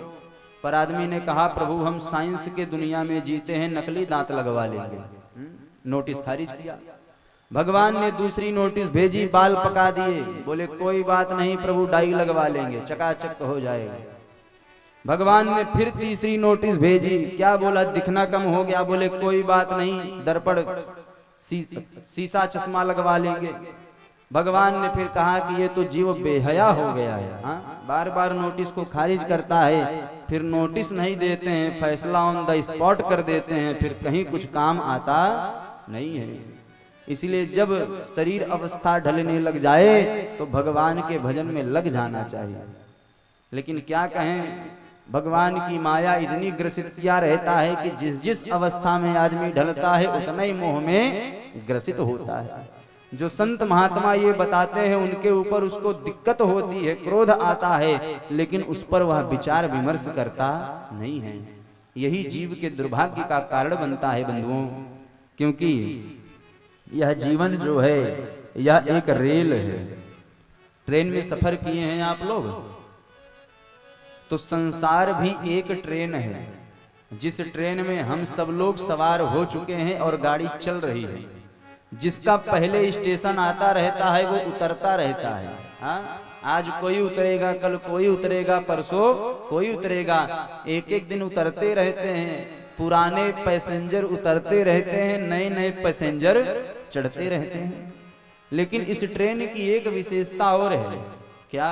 पर आदमी ने कहा प्रभु हम साइंस के दुनिया में जीते हैं, नकली दांत लगवा लेंगे। नोटिस खारिज किया। भगवान ने दूसरी नोटिस भेजी, बाल पका दिए। बोले कोई बात नहीं प्रभु, डाई लगवा लेंगे, चकाचक हो जाएगा। भगवान ने फिर तीसरी नोटिस भेजी, क्या बोला? दिखना कम हो गया। बोले कोई बात नहीं, दर्पण शीशा चश्मा लगवा लेंगे। भगवान ने फिर कहा कि ये तो जीव बेहया हो गया है। हाँ? बार बार नोटिस को खारिज करता है, फिर नोटिस नहीं देते हैं, फैसला ऑन द स्पॉट कर देते हैं, फिर कहीं कुछ काम आता नहीं है। इसलिए जब शरीर अवस्था ढलने लग जाए तो भगवान के भजन में लग जाना चाहिए। लेकिन क्या कहें, भगवान की माया इतनी ग्रसित किया रहता है कि जिस जिस अवस्था में आदमी ढलता है उतना ही मोह में ग्रसित होता है। जो संत महात्मा ये बताते हैं उनके ऊपर उसको दिक्कत होती है, क्रोध आता है, लेकिन उस पर वह विचार विमर्श करता नहीं है। यही जीव के दुर्भाग्य का कारण बनता है बंधुओं, क्योंकि यह जीवन जो है यह एक रेल है। ट्रेन में सफर किए हैं आप लोग? तो संसार भी एक ट्रेन है, जिस ट्रेन में हम सब लोग सवार हो चुके हैं और गाड़ी चल रही है। जिसका पहले स्टेशन आता रहता है वो उतरता रहता है। हाँ? आज कोई उतरेगा, कल कोई उतरेगा, परसों कोई उतरेगा। एक एक दिन उतरते रहते हैं, पुराने पैसेंजर उतरते रहते हैं, नए नए पैसेंजर चढ़ते रहते हैं। लेकिन इस ट्रेन की एक विशेषता और है। क्या?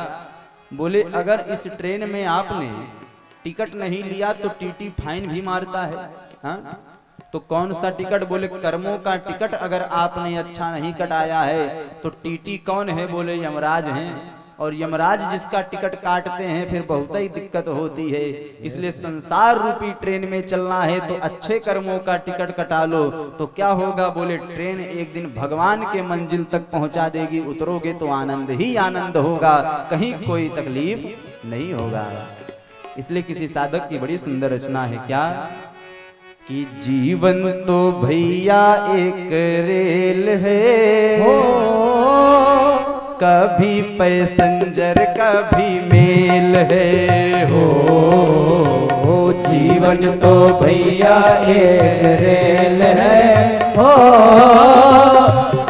बोले अगर इस ट्रेन में आपने टिकट नहीं लिया तो टीटी फाइन भी मारता है। हाँ? तो कौन सा टिकट? बोले कर्मों का टिकट। अगर आपने अच्छा नहीं कटाया है तो टीटी कौन है? बोले यमराज हैं। और यमराज जिसका टिकट काटते हैं फिर बहुत ही दिक्कत होती है। इसलिए संसार रूपी ट्रेन में चलना है तो अच्छे कर्मों का टिकट कटा लो, तो क्या होगा? बोले ट्रेन एक दिन भगवान के मंजिल तक पहुंचा देगी। उतरोगे तो आनंद ही आनंद होगा, कहीं कोई तकलीफ नहीं होगा। इसलिए किसी साधक की बड़ी सुंदर रचना है, क्या कि जीवन तो भैया एक रेल है, कभी पैसेंजर कभी मेल है। हो जीवन तो भैया एक रेल है, हो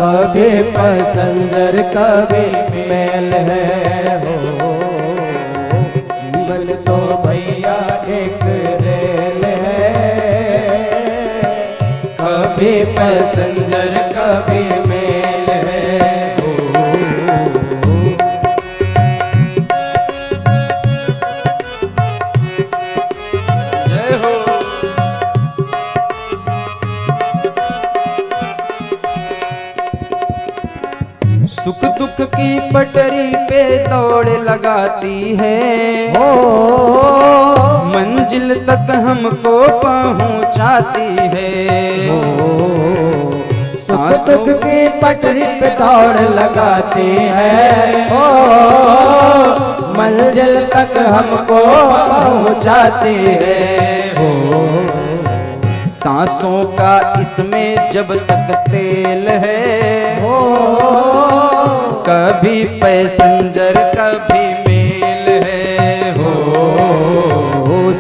कभी पैसेंजर कभी मेल है। हो जीवन तो भैया एक रेल है, कभी पैसेंजर कभी मेल है। सुख दुख की पटरी पे दौड़ लगाती है, हो मंजिल तक हमको पहुंचाती है। सुख दुख की पटरी पे दौड़ लगाती है, हो मंजिल तक हमको पहुंचाती है। हो सांसों का इसमें जब तक तेल है, हो कभी पैसेंजर कभी मेल है। हो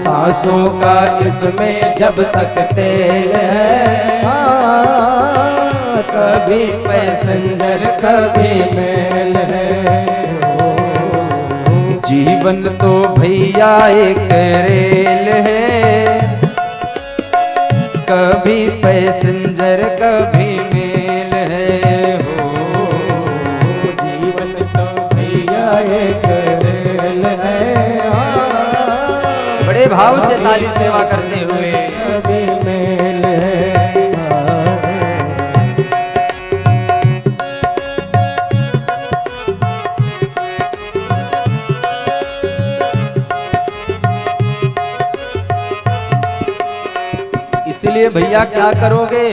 सांसों का इसमें जब तक तेल है, हाँ, कभी पैसेंजर कभी मेल है। जीवन तो भैया एक रेल है, कभी पैसेंजर कभी मेल है। हो जीवन तो भैया एक रेल है, हाँ, बड़े भाव से ताली सेवा करते हुए कभी मेल है। इसलिए भैया क्या करोगे?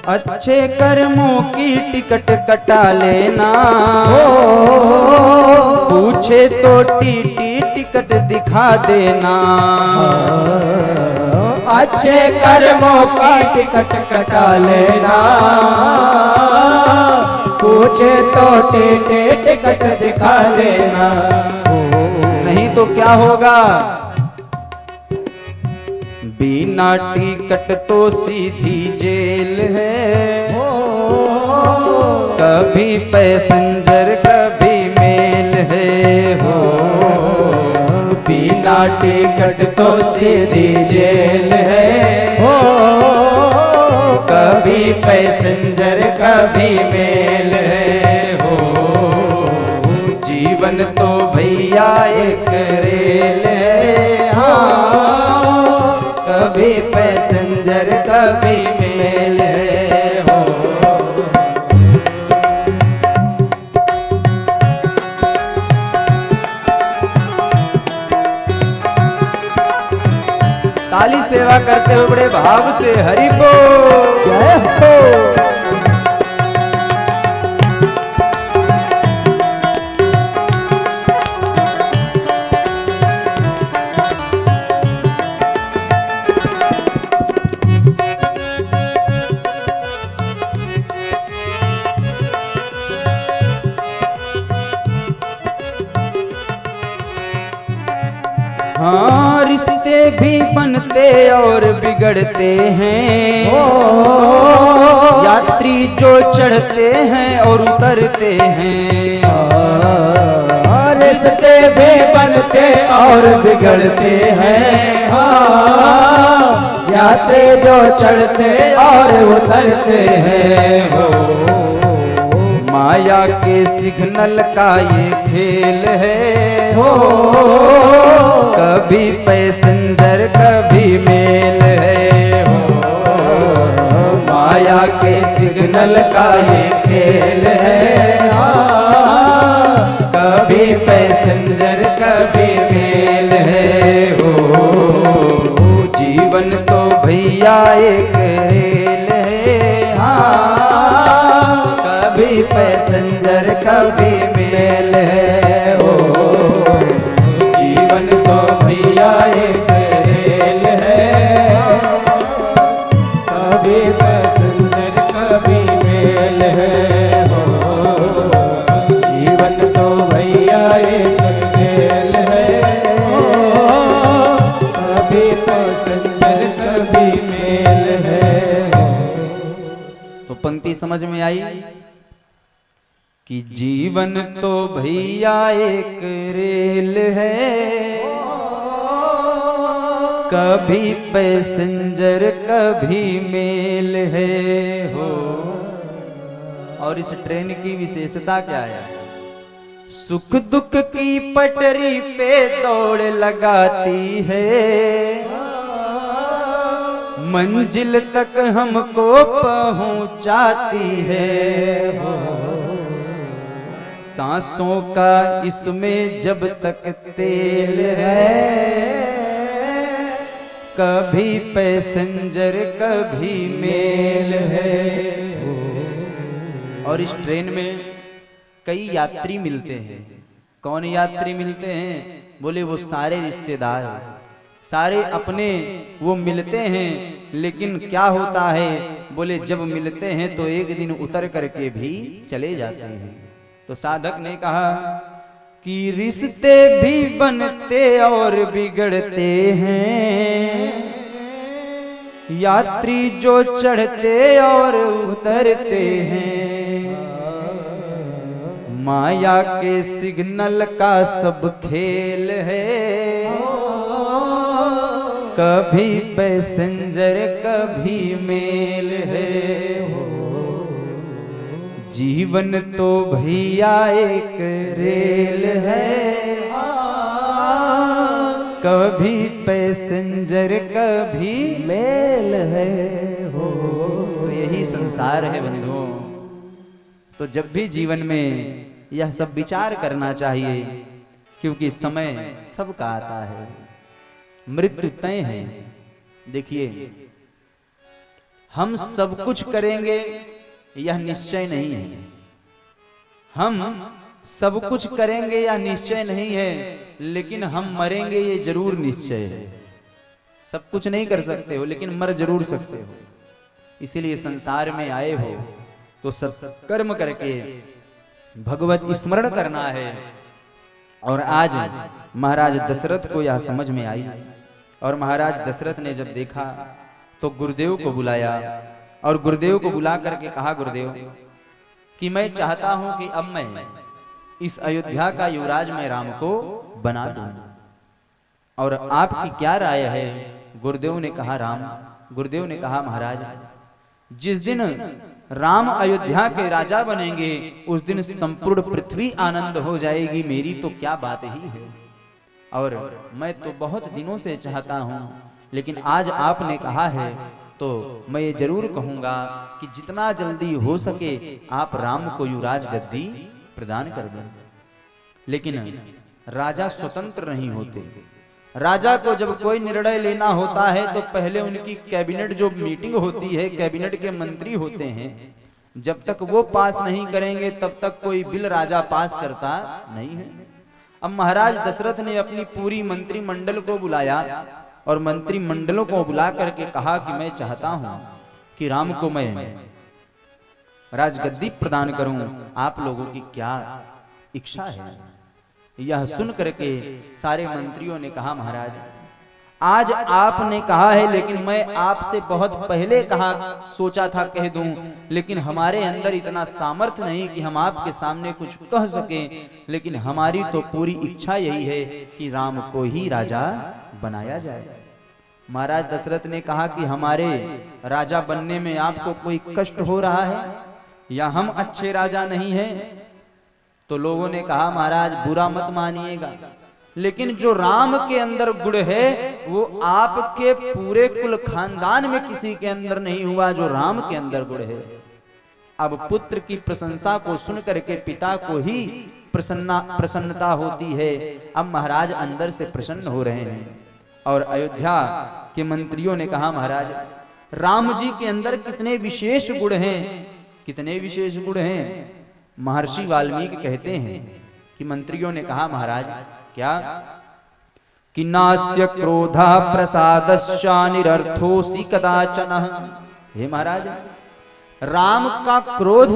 अच्छे कर्मों की टिकट कटा लेना, पूछ पूछे तो टीटी टिकट दिखा देना, अच्छे कर्मों का टिकट कटा लेना, पूछे तो टीटी टिकट दिखा लेना। नहीं तो क्या होगा, बिना टिकट तो सीधी जेल है, कभी पैसेंजर कभी मेल है हो। बिना टिकट तो सीधी जेल है हो, कभी पैसेंजर कभी मेल है हो। जीवन तो भैया एक रेल है, हाँ, कभी पैसेंजर कभी मेल है हो। ताली सेवा करते हुए बड़े भाव से हरि बोल, जय हो। हाँ, रिश्ते भी बनते और बिगड़ते हैं, यात्री जो चढ़ते हैं और उतरते हैं। रिश्ते भी बनते और बिगड़ते हैं, यात्री जो चढ़ते और उतरते हैं हो। माया के सिग्नल का ये खेल है हो, कभी पैसेंजर कभी मेल है हो। माया के सिग्नल का ये खेल है, कभी पैसेंजर कभी मेल है हो। जीवन तो भैया एक रेल है, हाँ, कभी पैसेंजर कभी मेल है हो। जीवन तो भैया एक रेल है, कभी पैसेंजर कभी मेल है हो। जीवन तो भैया एक रेल है, कभी पैसेंजर कभी मेल है हो। तो पंक्ति समझ में आई कि जीवन तो भैया एक रेल है, कभी पैसेंजर कभी मेल है हो। और इस ट्रेन की विशेषता क्या है, सुख दुख की पटरी पे दौड़ लगाती है, मंजिल तक हमको पहुंचाती है हो। सांसों का इसमें जब तक तेल है, कभी पैसेंजर कभी मेल है। और इस ट्रेन में कई यात्री मिलते हैं। कौन यात्री मिलते हैं? बोले वो सारे रिश्तेदार, सारे अपने वो मिलते हैं। लेकिन क्या होता है, बोले जब मिलते हैं तो एक दिन उतर करके भी चले जाते हैं। तो साधक ने कहा कि रिश्ते भी बनते और बिगड़ते हैं, यात्री जो चढ़ते और उतरते हैं, माया के सिग्नल का सब खेल है, कभी पैसेंजर कभी मेल है। जीवन तो भैया एक रेल है, कभी पैसेंजर कभी मेल है हो। तो यही संसार है बंधुओं। तो जब भी जीवन में यह सब विचार करना चाहिए, क्योंकि समय सबका आता है, मृत्यु तय है। देखिए, हम सब कुछ करेंगे यह निश्चय नहीं है। हम सब कुछ करेंगे या निश्चय नहीं है, लेकिन हम मरेंगे ये जरूर निश्चय है। सब कुछ नहीं कर सकते हो लेकिन मर जरूर सकते हो। इसीलिए संसार में आए हो तो सत्कर्म करके भगवत स्मरण करना है। और आज महाराज दशरथ को यह समझ में आई, और महाराज दशरथ ने जब देखा तो गुरुदेव को बुलाया, और गुरुदेव को बुला करके कहा, गुरुदेव कि मैं चाहता हूं कि अब मैं इस अयोध्या का युवराज मैं राम को बना दूं, और आपकी क्या राय है? गुरुदेव ने कहा, गुरुदेव ने कहा, महाराज जिस दिन राम अयोध्या के राजा बनेंगे उस दिन संपूर्ण पृथ्वी आनंद हो जाएगी, मेरी तो क्या बात ही है। और मैं तो बहुत दिनों से चाहता हूं, लेकिन आज आपने कहा है तो मैं ये जरूर कहूंगा कि जितना जल्दी हो सके आप राम को युवराज गद्दी प्रदान कर दें। लेकिन राजा स्वतंत्र नहीं होते। राजा को जब कोई निर्णय लेना होता है तो पहले उनकी कैबिनेट जो मीटिंग होती है, कैबिनेट के मंत्री होते हैं, जब तक वो पास नहीं करेंगे तब तक कोई बिल राजा पास करता नहीं है। अब महाराज दशरथ ने अपनी पूरी मंत्रिमंडल को बुलाया और मंत्रिमंडलों को बुला करके कहा कि मैं चाहता हूं कि राम को मैं राजगद्दी प्रदान करूं, आप लोगों की क्या इच्छा है? यह सुन करके सारे मंत्रियों ने कहा, महाराज आज आपने कहा है, लेकिन मैं आपसे बहुत पहले सोचा था कह दूं, लेकिन हमारे अंदर इतना सामर्थ्य नहीं कि हम आपके सामने कुछ कह सकें। लेकिन हमारी तो पूरी इच्छा यही है कि राम को ही राजा बनाया जाए। महाराज दशरथ ने कहा कि हमारे राजा बनने में आपको कोई कष्ट हो रहा है या हम अच्छे राजा नहीं हैं? तो लोगों ने कहा, महाराज बुरा मत मानिएगा, लेकिन जो राम के अंदर गुण है वो आपके पूरे कुल खानदान में किसी के अंदर नहीं हुआ जो राम के अंदर गुण है। अब पुत्र की प्रशंसा को सुन करके पिता को ही प्रसन्नता होती है। अब महाराज अंदर से प्रसन्न हो रहे हैं। और अयोध्या के मंत्रियों ने कहा, महाराज राम जी के अंदर कितने विशेष गुण हैं, कितने विशेष गुण हैं। महर्षि वाल्मीकि कहते हैं कि मंत्रियों ने कहा, महाराज क्या? कि नास्य क्रोधा प्रसादश्चा निरर्थोसी कदाचन। हे महाराज, राम का क्रोध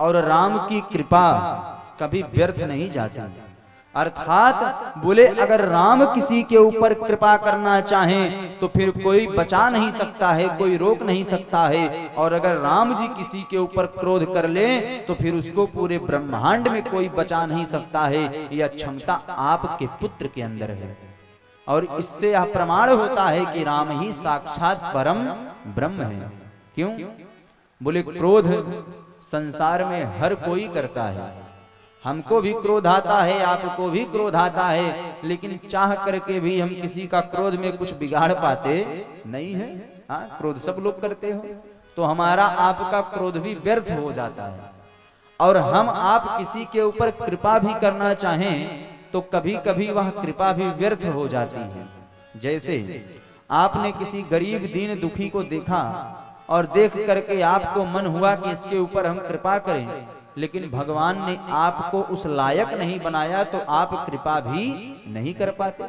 और राम की कृपा कभी व्यर्थ नहीं जाती। अर्थात बोले अगर राम किसी के ऊपर कृपा करना चाहें तो फिर कोई बचा नहीं सकता है, कोई रोक नहीं सकता है। और अगर राम जी किसी के ऊपर क्रोध कर ले तो फिर उसको पूरे ब्रह्मांड में कोई बचा नहीं सकता है। यह क्षमता आपके पुत्र के अंदर है। और इससे यह प्रमाण होता है कि राम ही साक्षात परम ब्रह्म है। क्यों? बोले क्रोध संसार में हर कोई करता है। हमको भी क्रोध आता है, आपको भी क्रोध आता है, लेकिन चाह करके भी हम किसी का क्रोध में कुछ बिगाड़ पाते नहीं है। हाँ, क्रोध सब लोग करते हो, तो हमारा आपका क्रोध भी व्यर्थ हो जाता है। और हम आप किसी के ऊपर कृपा भी करना चाहें तो कभी कभी वह कृपा भी व्यर्थ हो जाती है। जैसे आपने किसी गरीब दीन दुखी को देखा और देख करके आपको मन हुआ कि इसके ऊपर हम कृपा करें, लेकिन भगवान ने आपको उस लायक नहीं बनाया तो आप कृपा भी नहीं कर पाते।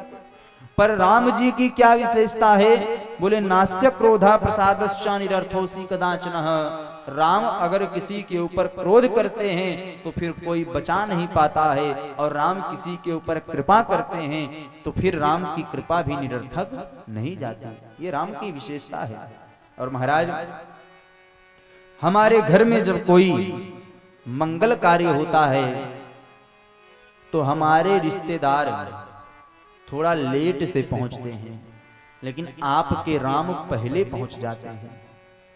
पर राम जी की क्या विशेषता है? बोले नास्य क्रोधा प्रसादश्चा निरर्थोसी कदाचन। राम अगर किसी के ऊपर क्रोध करते हैं तो फिर कोई बचा नहीं पाता है, और राम किसी के ऊपर कृपा करते हैं तो फिर राम की कृपा भी निरर्थक नहीं जाती। ये राम की विशेषता है। और महाराज हमारे घर में जब कोई मंगल कार्य होता है तो हमारे रिश्तेदार थोड़ा लेट से पहुंचते हैं, लेकिन आपके राम पहले पहुंच जाते हैं।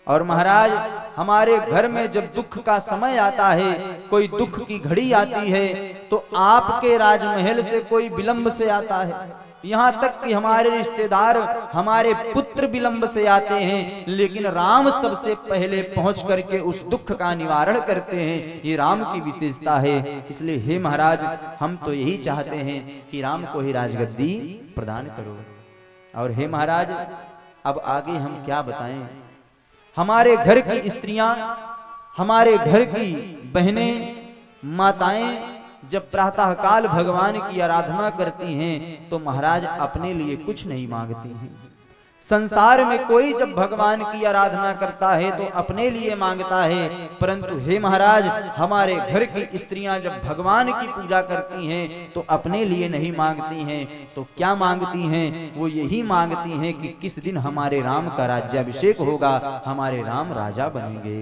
और महाराज हमारे घर में जब दुख का समय आता है, कोई दुख की घड़ी आती है, तो आपके राजमहल से कोई विलंब से आता है। यहाँ तक कि हमारे रिश्तेदार, हमारे पुत्र विलंब से आते हैं, लेकिन राम सबसे पहले पहुंच करके उस दुख का निवारण करते हैं। ये राम की विशेषता है। इसलिए हे महाराज, हम तो यही चाहते हैं कि राम को ही राजगद्दी प्रदान करो। और हे महाराज, अब आगे हम क्या बताएं? हमारे घर की स्त्रियां, हमारे घर की बहनें, माताएं जब प्रातः काल भगवान की आराधना करती हैं तो महाराज अपने लिए कुछ नहीं मांगती हैं। संसार में कोई जब भगवान की आराधना करता है तो अपने लिए मांगता है, परंतु हे महाराज हमारे घर की स्त्रियां जब भगवान की पूजा करती हैं तो अपने लिए नहीं मांगती हैं। तो क्या मांगती हैं? वो यही मांगती हैं कि किस दिन हमारे राम का राज्याभिषेक होगा, हमारे राम राजा बनेंगे।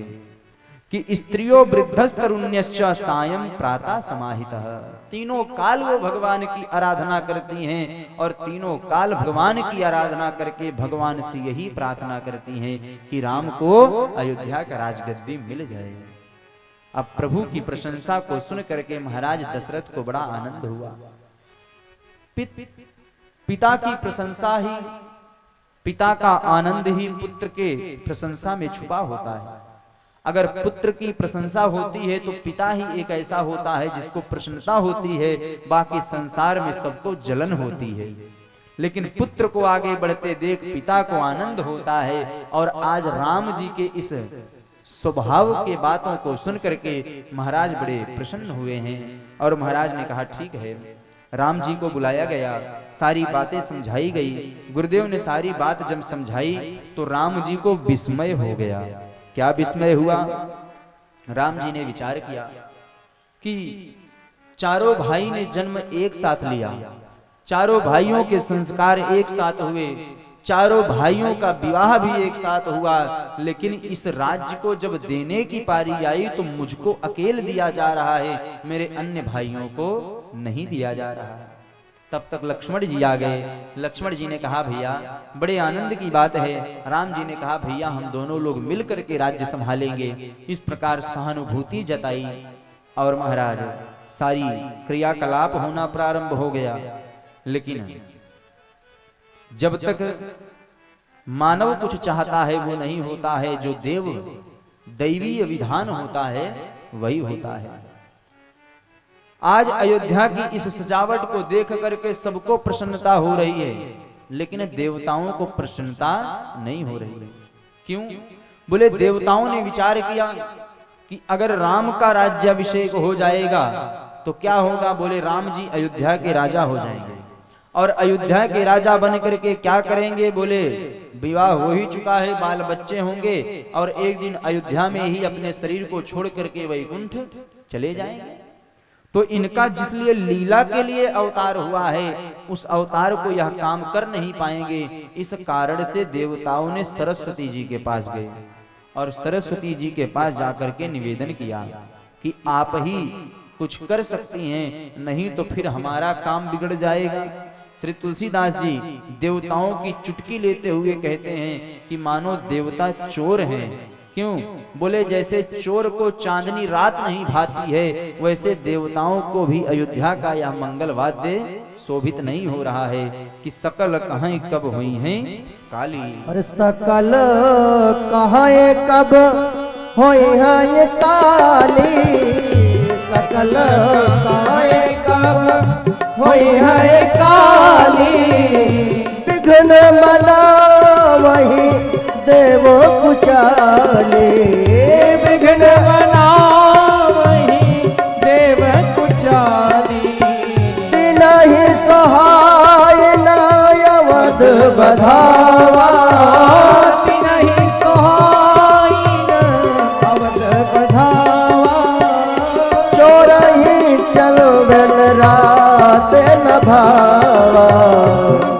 कि स्त्रियो वृद्धस्तरुण्यश्च सायं प्रातः समाहितः, तीनों काल वो भगवान की आराधना करती हैं और तीनों काल भगवान की आराधना करके भगवान से यही प्रार्थना करती हैं कि राम को अयोध्या का राजगद्दी मिल जाए। अब प्रभु की प्रशंसा को सुन करके महाराज दशरथ को बड़ा आनंद हुआ। पिता की प्रशंसा ही, पिता का आनंद ही पुत्र के प्रशंसा में छुपा होता है। अगर पुत्र की प्रशंसा होती है तो पिता ही एक ऐसा होता है जिसको प्रसन्नता होती है, बाकी संसार में सबको जलन होती है। लेकिन पुत्र को आगे बढ़ते देख पिता को आनंद होता है। और आज राम जी के इस स्वभाव के बातों को सुन करके महाराज बड़े प्रसन्न हुए हैं। और महाराज ने कहा ठीक है। राम जी को बुलाया गया, सारी बातें समझाई गई। गुरुदेव ने सारी बात जब समझाई तो राम जी को विस्मय हो गया। क्या विस्मय हुआ? राम जी ने विचार किया कि चारों भाई ने जन्म एक साथ लिया, चारों भाइयों के संस्कार एक साथ हुए, चारों भाइयों का विवाह भी एक साथ हुआ, लेकिन इस राज्य को जब देने की पारी आई तो मुझको अकेले दिया जा रहा है, मेरे अन्य भाइयों को नहीं दिया जा रहा है। तब तक लक्ष्मण जी आ गए। लक्ष्मण जी ने कहा भैया बड़े आनंद की बात है। राम जी ने कहा भैया हम दोनों लोग मिलकर के राज्य संभालेंगे। इस प्रकार सहानुभूति जताई और महाराज सारी क्रियाकलाप होना प्रारंभ हो गया। लेकिन जब तक मानव कुछ चाहता है वो नहीं होता है, जो दैवीय विधान होता है वही होता है। आज अयोध्या की इस सजावट को देख करके सबको प्रसन्नता हो रही है, लेकिन देवताओं को प्रसन्नता नहीं हो रही है। क्यों? बोले देवताओं ने विचार किया कि अगर राम का राज्याभिषेक हो जाएगा तो क्या होगा। बोले राम जी अयोध्या के राजा हो जाएंगे और अयोध्या के राजा बन करके क्या करेंगे। बोले विवाह हो ही चुका है, बाल बच्चे होंगे और एक दिन अयोध्या में ही अपने शरीर को छोड़ करके वैकुंठ चले जाएंगे। तो इनका जिसलिए लीला के लिए अवतार हुआ है उस अवतार को यह काम कर नहीं पाएंगे। इस कारण से देवताओं ने सरस्वती जी के पास गए और सरस्वती जी के पास जाकर के निवेदन किया कि आप ही कुछ कर सकती हैं, नहीं तो फिर हमारा काम बिगड़ जाएगा। श्री तुलसीदास जी देवताओं की चुटकी लेते हुए कहते हैं कि मानो देवता चोर हैं। क्यों? बोले जैसे चोर को चांदनी रात नहीं भाती है, वैसे देवताओं को भी अयोध्या का यह मंगल वाद्य शोभित नहीं हो रहा है कि सकल कहाँ कब हुई हैं काली। और सकल कहाँ कब हुई है काली, सकल कहाँ कब हुई है काली। विघ्न मना वही देव कुचाले, विघ्न मना वही देव कुचाली। तिनहि सहाय नायवध बधावा, तिनहि सहाय अवध बधावा। चोरहि चलबन रात न भावा,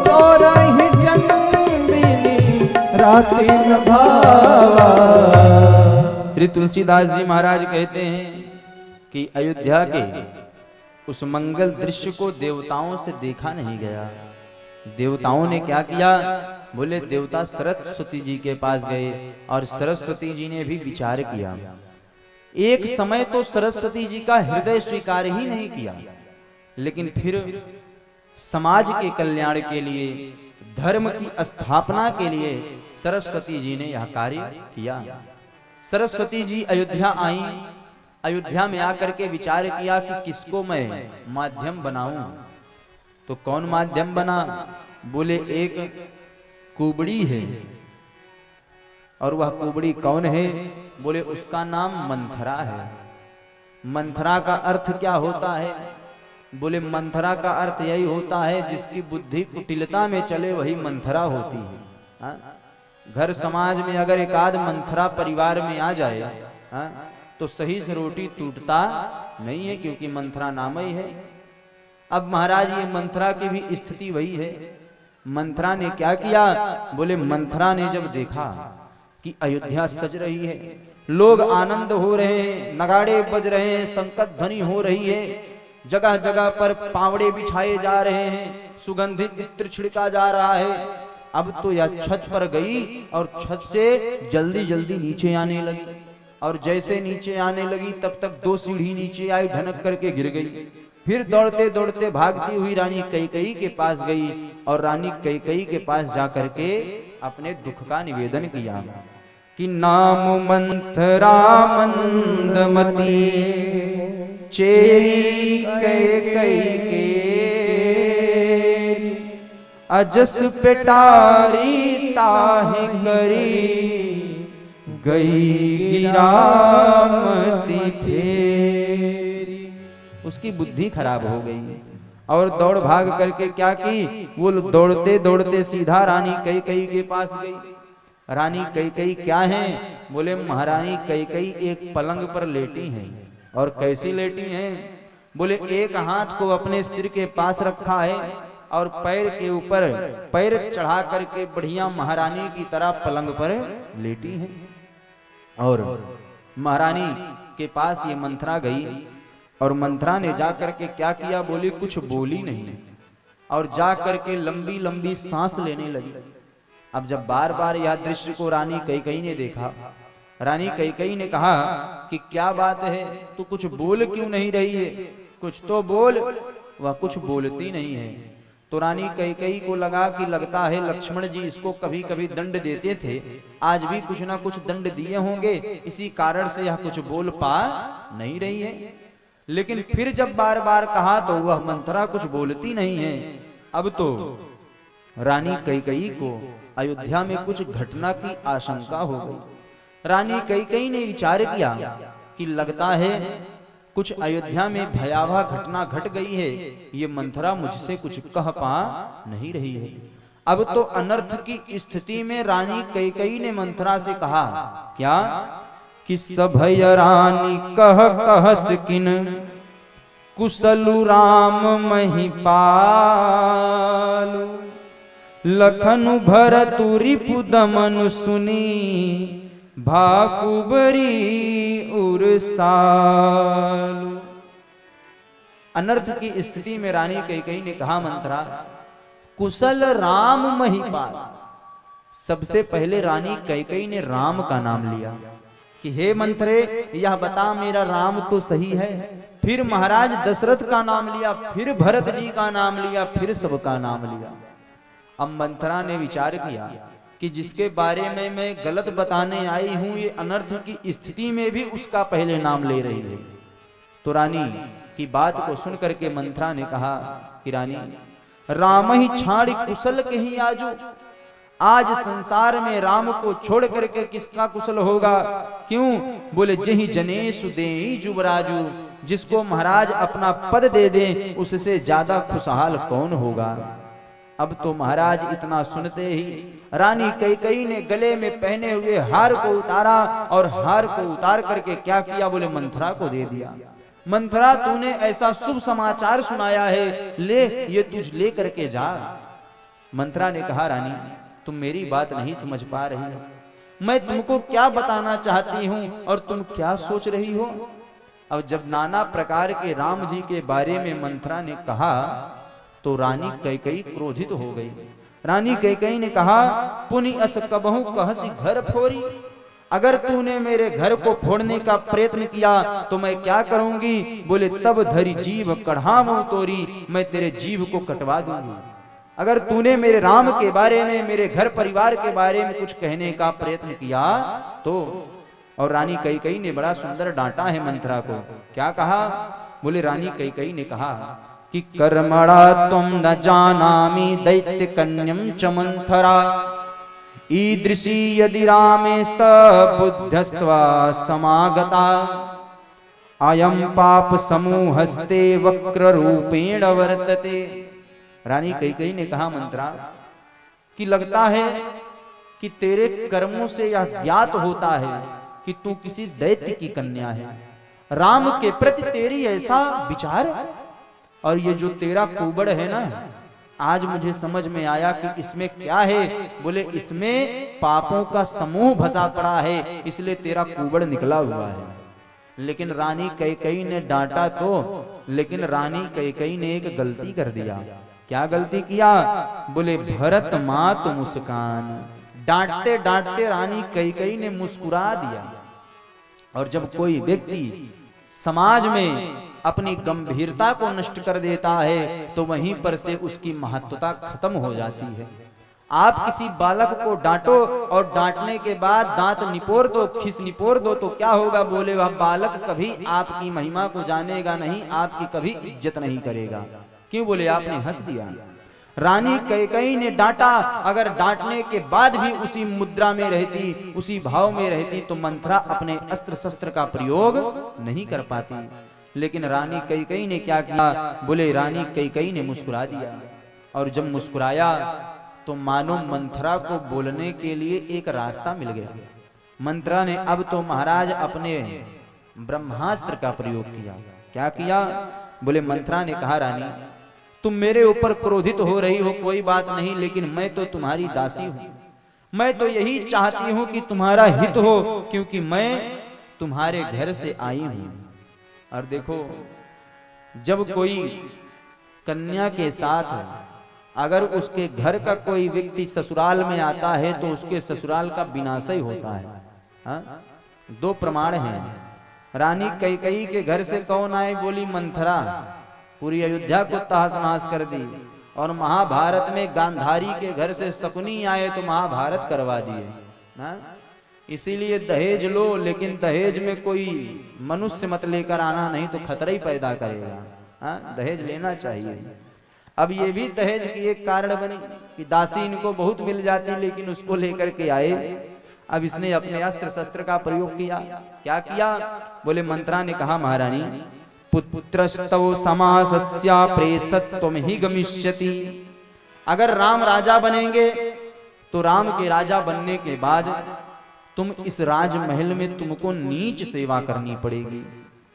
चोरहि चंदिनी राति न भावा। श्री तुलसीदास जी महाराज कहते हैं कि अयोध्या के उस मंगल दृश्य को देवताओं से देखा नहीं गया। देवताओं ने क्या किया। बोले देवता सरस्वती जी के पास गए और सरस्वती जी ने भी विचार किया। एक समय तो सरस्वती जी का हृदय स्वीकार ही नहीं किया, लेकिन फिर समाज के कल्याण के लिए, धर्म की स्थापना के लिए सरस्वती जी ने यह कार्य किया। सरस्वती जी अयोध्या आई। अयोध्या में आकर के विचार किया कि किसको मैं माध्यम बनाऊं। तो कौन माध्यम बना। बोले एक कुबड़ी है। और वह कुबड़ी कौन है। बोले उसका नाम मंथरा है। मंथरा का अर्थ क्या होता है? बोले मंथरा का अर्थ यही होता है जिसकी बुद्धि कुटिलता में चले वही मंथरा होती है। हाँ? घर समाज में अगर एक आध मंथरा परिवार में आ जाए, हाँ? तो सही से रोटी टूटता नहीं है, क्योंकि मंथरा नाम ही है। अब महाराज ये मंथरा की भी स्थिति वही है। मंथरा ने क्या किया? बोले मंथरा ने जब देखा कि अयोध्या सज रही है, लोग आनंद हो रहे हैं, नगाड़े बज रहे हैं, संकट ध्वनि हो रही है, जगह जगह पर पावड़े बिछाए जा रहे हैं, सुगंधित इत्र छिड़का जा रहा है। अब तो यह छत पर गई और छत से जल्दी जल्दी नीचे आने लगी, और जैसे नीचे आने लगी तब तक 2 सीढ़ी नीचे आई, ढनक करके गिर गई। फिर दौड़ते दौड़ते भागती हुई रानी कैकेयी के पास गई, और रानी कैकेयी के पास जाकर के अपने दुख का निवेदन किया कि नाम मंथरा मंदमती चेरी कैकेयी के, अजस पेटारी ताहि करी, गई गिरामती फेरी। उसकी बुद्धि खराब हो गई और दौड़ भाग करके क्या की? वो दौड़ते दौड़ते सीधा रानी कैकेयी के पास गई। रानी कैकेयी क्या है? बोले महारानी कैकेयी एक पलंग पर लेटी हैं। और कैसी लेटी हैं? बोले एक हाथ को अपने सिर के पास रखा है और पैर के ऊपर पैर चढ़ा करके बढ़िया महारानी की तरह पलंग पर लेटी हैं। और महारानी के पास ये मंथरा गई, और मंथरा ने जाकर के क्या किया? बोली कुछ बोली नहीं, और जाकर के लंबी लंबी सांस लेने लगी। अब जब बार बार यह दृश्य को रानी कैकेयी ने देखा, रानी कैकेयी ने कहा कि क्या बात है, तू कुछ बोल क्यों नहीं रही है? कुछ तो बोल। वह कुछ बोलती नहीं है। तो रानी कैकेयी को लगा कि लगता है लक्ष्मण जी इसको कभी कभी दंड देते थे, आज भी कुछ ना कुछ दंड दिए होंगे, इसी कारण से यह कुछ बोल पा नहीं रही है। लेकिन फिर जब बार बार कहा तो वह मंथरा कुछ बोलती नहीं है। अब तो रानी कैकेयी को अयोध्या में कुछ घटना की आशंका हो गई। रानी कैकेयी ने विचार किया कि लगता है कुछ अयोध्या में भयावह घटना घट गई है, ये मंथरा मुझसे कुछ कह पा नहीं रही है। अब तो अनर्थ की स्थिति में रानी कैकेयी ने मंथरा से कहा क्या कि सभय रानी कह सकिन कुशलु राम महिपालु, लखनु भरतु रिपु दमनु सुनी, भाकुबरी उर्सालु। अनर्थ की स्थिति में रानी कैकेयी ने कहा मंथरा कुशल राम महिपाल। सबसे पहले रानी कैकेयी ने राम का नाम लिया कि हे मंथरे यह बता मेरा राम तो सही है। फिर महाराज दशरथ का नाम लिया, फिर भरत जी का नाम लिया, फिर सबका नाम लिया। अब मंथरा ने विचार किया कि जिसके बारे में मैं गलत बताने आई हूं, ये अनर्थ की स्थिति में भी उसका पहले नाम ले रही है। तो रानी की बात को सुन करके मंथरा ने कहा कि रानी राम ही छाड़ कुशल कहीं आजो, आज संसार में राम को छोड़ करके किसका कुशल होगा? क्यों? बोले जही जनेशु देई जुबराजू, जिसको महाराज अपना पद दे दे उससे ज्यादा खुशहाल कौन होगा। अब तो महाराज इतना सुनते ही रानी कैकेयी ने गले में पहने हुए हार को उतारा और हार को उतार करके क्या किया? बोले मंथरा को दे दिया। मंथरा तूने ऐसा शुभ समाचार सुनाया है, ले ये तुझ ले करके जा। मंथरा ने कहा रानी तुम मेरी बात नहीं समझ पा रही हो, मैं तुमको क्या बताना चाहती हूं और तुम क्या सोच रही हो। अब जब नाना प्रकार के राम जी के बारे में मंथरा ने कहा तो रानी कैकेयी क्रोधित हो गई। रानी कैकेयी ने कहा पुनि अस कबहू कहसी घर फोरी, अगर तूने मेरे घर को फोड़ने का प्रयत्न किया तो मैं क्या करूंगी? बोले तब धरी जीव कढ़ाऊं तोरी, मैं तेरे जीव को कटवा दूंगी। अगर तूने मेरे राम के बारे में, मेरे घर परिवार के बारे में कुछ कहने का प्रयत्न किया तो। और रानी कैकेयी ने बड़ा सुंदर डांटा है मंथरा को। क्या कहा? बोले रानी कैकेयी ने कहा कि कर्मणा तुम न जानामि दैत्य कन्यम च मंथरा, ईदृशी यदि रामेस्त बुद्धस्त्वा समागता, अयम पाप समूहस्ते वक्र रूपेण वर्तते। रानी कैकेयी ने कहा मंत्रा कि लगता है कि तेरे कर्मों से यह ज्ञात होता है कि तू किसी दैत्य की कन्या है। राम के प्रति तेरी ऐसा विचार, और ये जो तेरा कुबड़ है ना, आज मुझे समझ में आया कि इसमें क्या है। बोले इसमें पापों का समूह फंसा पड़ा है, इसलिए तेरा कुबड़ निकला हुआ है। लेकिन रानी कैकेयी ने डांटा तो, लेकिन रानी कैकेयी ने एक गलती कर दिया। क्या गलती किया? बोले भरत मात मुस्कान। डांटते डांटते रानी कैकेयी ने मुस्कुरा दिया। और जब कोई व्यक्ति समाज में अपनी गंभीरता को नष्ट कर देता है तो वहीं पर से उसकी महत्वता खत्म हो जाती है। आप किसी बालक को डांटो और डांटने के बाद दांत निपोर दो, खिस निपोर दो तो क्या होगा? बोले वह बालक कभी आपकी महिमा को जानेगा नहीं, आपकी कभी इज्जत नहीं करेगा। क्यों? बोले आपने हंस दिया। रानी कैकेयी ने डांटा, अगर डांटने के बाद भी उसी मुद्रा में रहती, उसी भाव में रहती तो मंथरा अपने अस्त्र शस्त्र का प्रयोग नहीं कर पाती। लेकिन रानी कैकेयी ने क्या किया? बोले रानी कैकेयी ने मुस्कुरा दिया। और जब मुस्कुराया तो मानो मंथरा को बोलने के लिए एक रास्ता मिल गया। मंथरा ने अब तो महाराज अपने ब्रह्मास्त्र का प्रयोग किया। क्या किया? बोले मंथरा ने कहा रानी तुम मेरे ऊपर क्रोधित हो रही हो, कोई बात नहीं, लेकिन मैं तो तुम्हारी दासी हूं। मैं तो यही चाहती हूं कि तुम्हारा हित हो, क्योंकि मैं तुम्हारे घर से आई हूं। और देखो, जब कोई कन्या के साथ अगर उसके घर का कोई व्यक्ति ससुराल में आता है तो उसके ससुराल का विनाश ही होता है। हाँ? दो प्रमाण हैं। रानी कैकेयी के घर से कौन आए? बोली मंथरा। पूरी अयोध्या को तहस नहस कर दी। और महाभारत में गांधारी के घर से शकुनी आए तो महाभारत करवा दिए। इसीलिए दहेज लो, लेकिन दहेज में कोई मनुष्य मत लेकर आना, नहीं तो खतरा ही पैदा करेगा। दहेज लेना चाहिए। अब ये भी दहेज की एक कारण बनी कि दासी इनको बहुत मिल जाती, लेकिन उसको लेकर के आए। अब इसने अपने अस्त्र शस्त्र का प्रयोग किया। क्या किया? बोले मंत्रा ने कहा महारानी पुत्रस्तव समासस्या प्रेषत्वम ही गमिष्यति। अगर राम राजा बनेंगे तो राम के राजा बनने के बाद तुम इस राजमहल में तुमको नीच सेवा करनी पड़ेगी।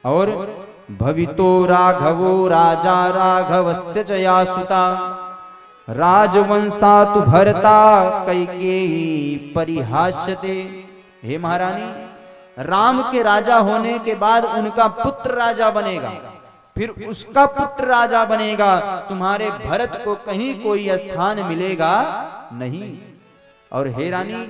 और भवितो राघवो राजा राघवस्य च या सुता राजवंशातु भरता कैकेयी परिहास्यते। हे महारानी, राम के राजा होने के बाद उनका पुत्र राजा बनेगा, फिर उसका पुत्र राजा बनेगा। तुम्हारे भरत को कहीं कोई स्थान मिलेगा नहीं। और हे रानी,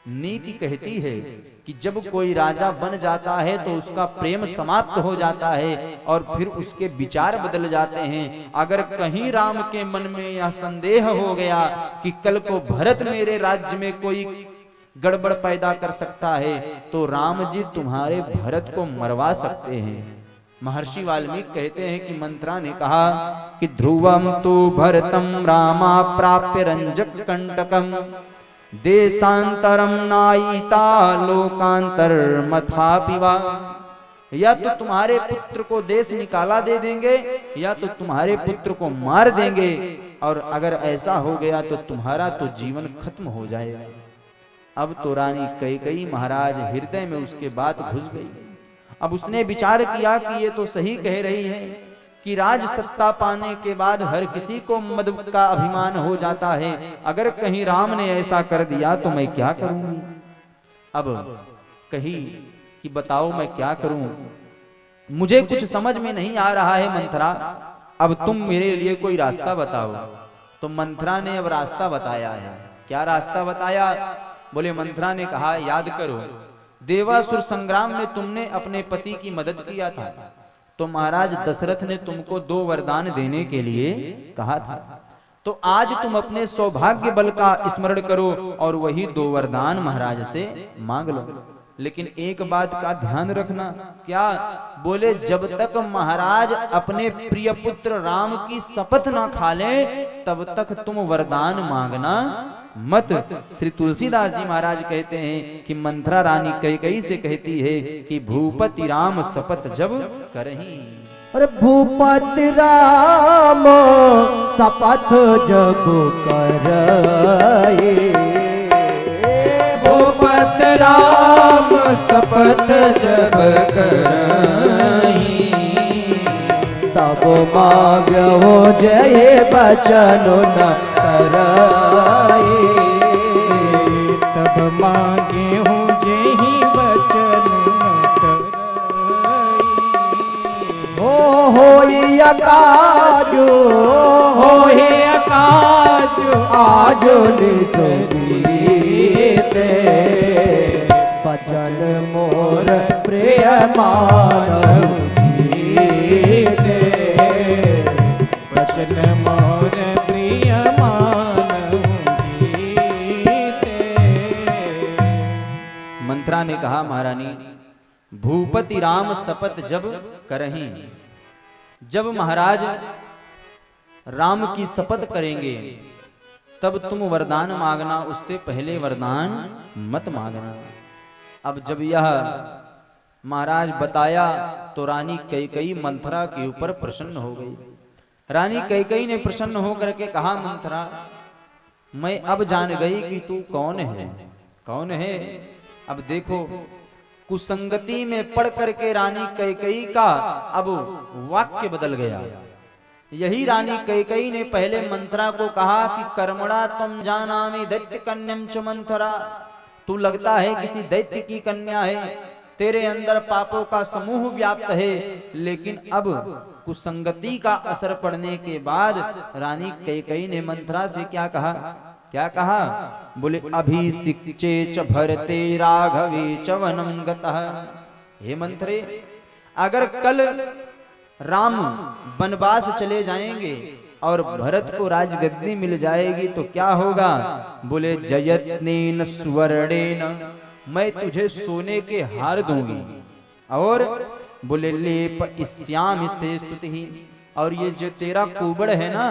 नीति कहती है कि जब कोई राजा बन जाता है तो उसका प्रेम समाप्त हो जाता है और फिर उसके विचार बदल जाते हैं। अगर कहीं राम के मन में यह संदेह हो गया कि कल को भरत मेरे राज्य में कोई गड़बड़ पैदा कर सकता है तो राम जी तुम्हारे भरत को मरवा सकते हैं। महर्षि वाल्मीकि कहते हैं कि मंत्रा ने कहा कि ध्रुवम तो भरतम रामा प्राप्य रंजक कंटकम देशांतरम नायिता लोकांतर मथा पिवा। या तो तुम्हारे पुत्र को देश निकाला दे देंगे या तो तुम्हारे पुत्र को मार देंगे, और अगर ऐसा हो गया तो तुम्हारा तो जीवन खत्म हो जाएगा। अब तो रानी कैकेयी महाराज हृदय में उसके बात घुस गई। अब उसने विचार किया कि ये तो सही कह रही है कि राज सत्ता पाने के बाद हर किसी को मद का अभिमान हो जाता है। अगर कहीं राम ने ऐसा कर दिया तो मैं क्या करूंगी? अब कही कि बताओ मैं क्या करूं, मुझे कुछ समझ में नहीं आ रहा है मंथरा, अब तुम मेरे लिए कोई रास्ता बताओ। तो मंथरा ने अब रास्ता बताया है। क्या रास्ता बताया? बोले मंथरा ने कहा याद करो, देवासुर संग्राम में तुमने अपने पति की मदद किया था, तो महाराज दशरथ ने तुमको 2 वरदान देने के लिए कहा था। तो आज तुम अपने सौभाग्य बल का स्मरण करो और वही 2 वरदान महाराज से मांग लो। लेकिन एक बात का ध्यान रखना। क्या? बोले जब तक महाराज अपने प्रिय पुत्र राम की शपथ ना खा लें तब तक तुम वरदान मांगना मत। श्री तुलसीदास जी महाराज कहते हैं कि मंथरा रानी कैकेयी से कहती है कि भूपति राम शपथ जब करहीं। अरे भूपति राम शपथ जब करई, भूपति राम शपथ जब करहीं, तब मांगो जय बचन न करई, तब मांगे हूँ जेहि बचन न करई। होई अकाजो होए अकाज आजो निसुनीते, बचन मोर प्रिय मानव जीते, बचन मोर प्रिय मानव जीते। मंत्रा ने कहा महारानी भूपति राम शपथ जब करहीं, जब महाराज राम की शपथ करेंगे तब तुम वरदान मांगना, उससे पहले वरदान मत मांगना। अब जब यह महाराज बताया तो रानी कैकेयी मंथरा के ऊपर प्रसन्न हो गई। रानी कैकेयी ने प्रसन्न होकर के कहा मंथरा मैं अब जान गई कि तू कौन है, कौन है। अब देखो कुसंगति में पढ़ करके रानी कैकेयी का अब वाक्य बदल गया। यही रानी कैकेयी ने पहले मंथरा को कहा कि कर्मणा तुम जानामि दैत्य कन्यम च मंथरा, तू लगता है किसी दैत्य की कन्या है, तेरे अंदर पापों का समूह व्याप्त है। लेकिन अब कुसंगति का असर पड़ने के बाद रानी कैकेयी ने मंथरा से क्या कहा, क्या कहा? बोले अभिषिचे च भरते राघवे च वनं गतः। हे मंत्रे, अगर कल राम वनवास चले जाएंगे और भरत को राजगद्दी मिल जाएगी तो क्या होगा? बोले जयत्नेन स्वर्णेन, मैं तुझे सोने के हार दूंगी। और बोले लेप इस्याम स्ते स्तुति, और ये जो तेरा कुबड़ है ना,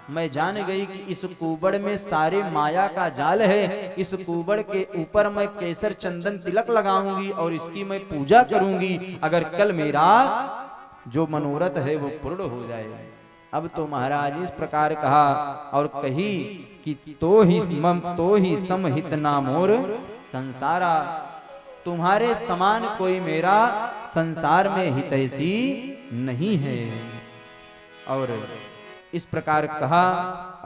मैं जान गई कि इस कुबड़ में सारे माया का जाल है। इस कुबड़ के ऊपर मैं केसर चंदन तिलक लगाऊंगी और इसकी मैं पूजा करूंगी, अगर कल मेरा जो मनोरथ है वो पूर्ण हो जाए। अब तो महाराज इस प्रकार कहा और कही कि तो ही समहित नामोर संसारा, तुम्हारे समान कोई मेरा संसार में हितैषी नहीं है। और इस प्रकार कहा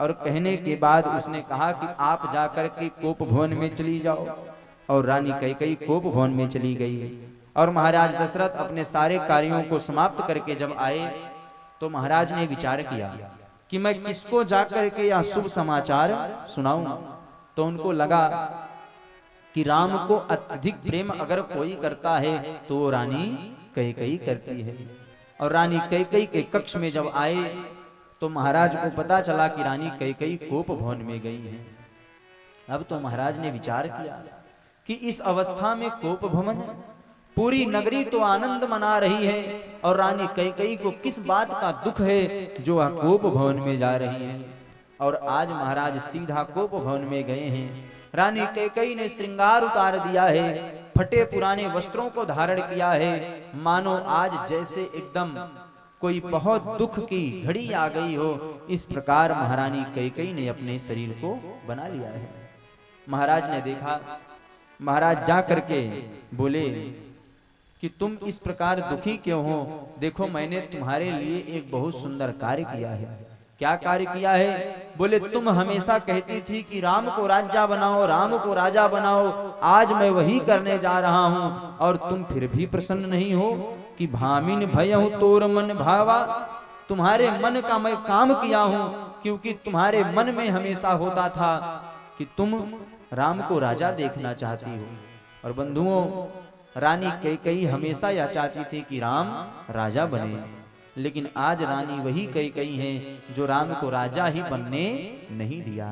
और कहने के बाद उसने कहा कि आप जाकर के कोप भवन में चली जाओ। और रानी कैकेयी कोप भवन में चली गई। और महाराज दशरथ अपने सारे कार्यों को समाप्त करके जब आए तो महाराज ने विचार किया कि मैं किसको जाकर के यह शुभ समाचार सुनाऊं। तो उनको लगा कि राम को अत्यधिक प्रेम अगर कोई करता है तो वो रानी कैकेयी करती है। और रानी कैकेयी के कक्ष में जब आए तो महाराज को पता चला कि रानी कैकेयी कोप भवन में गई है। अब तो महाराज ने विचार किया कि इस अवस्था में कोप भवन, पूरी नगरी तो आनंद मना रही है और रानी कैकेयी को किस बात का दुख है जो वह कोप भवन में जा रही है। और आज महाराज सीधा कोप भवन में गए हैं। रानी कैकेयी ने श्रृंगार उतार दिया है, फटे पुराने वस्त्रों को धारण किया है, मानो आज जैसे एकदम कोई बहुत दुख की घड़ी आ गई हो, इस प्रकार महारानी कैकेयी ने अपने शरीर को बना लिया है। महाराज ने देखा, महाराज जा करके बोले कि तुम इस प्रकार दुखी क्यों हो? देखो मैंने तुम्हारे लिए एक बहुत सुंदर कार्य किया है। क्या कार्य किया है? बोले तुम हमेशा कहती थी कि राम को राजा बनाओ, राम को राजा बनाओ, आज मैं वही करने जा रहा हूं और तुम फिर भी प्रसन्न नहीं हो कि भामिन भयहु तोर मन भावा। तुम्हारे मन का मैं काम किया हूं क्योंकि तुम्हारे मन में हमेशा होता था कि तुम राम को राजा देखना चाहती हो। और बंधुओं, रानी कैकेयी हमेशा यह चाहती थी कि राम राजा बने, लेकिन आज रानी वही कैकेयी है जो राम को राजा ही बनने नहीं दिया।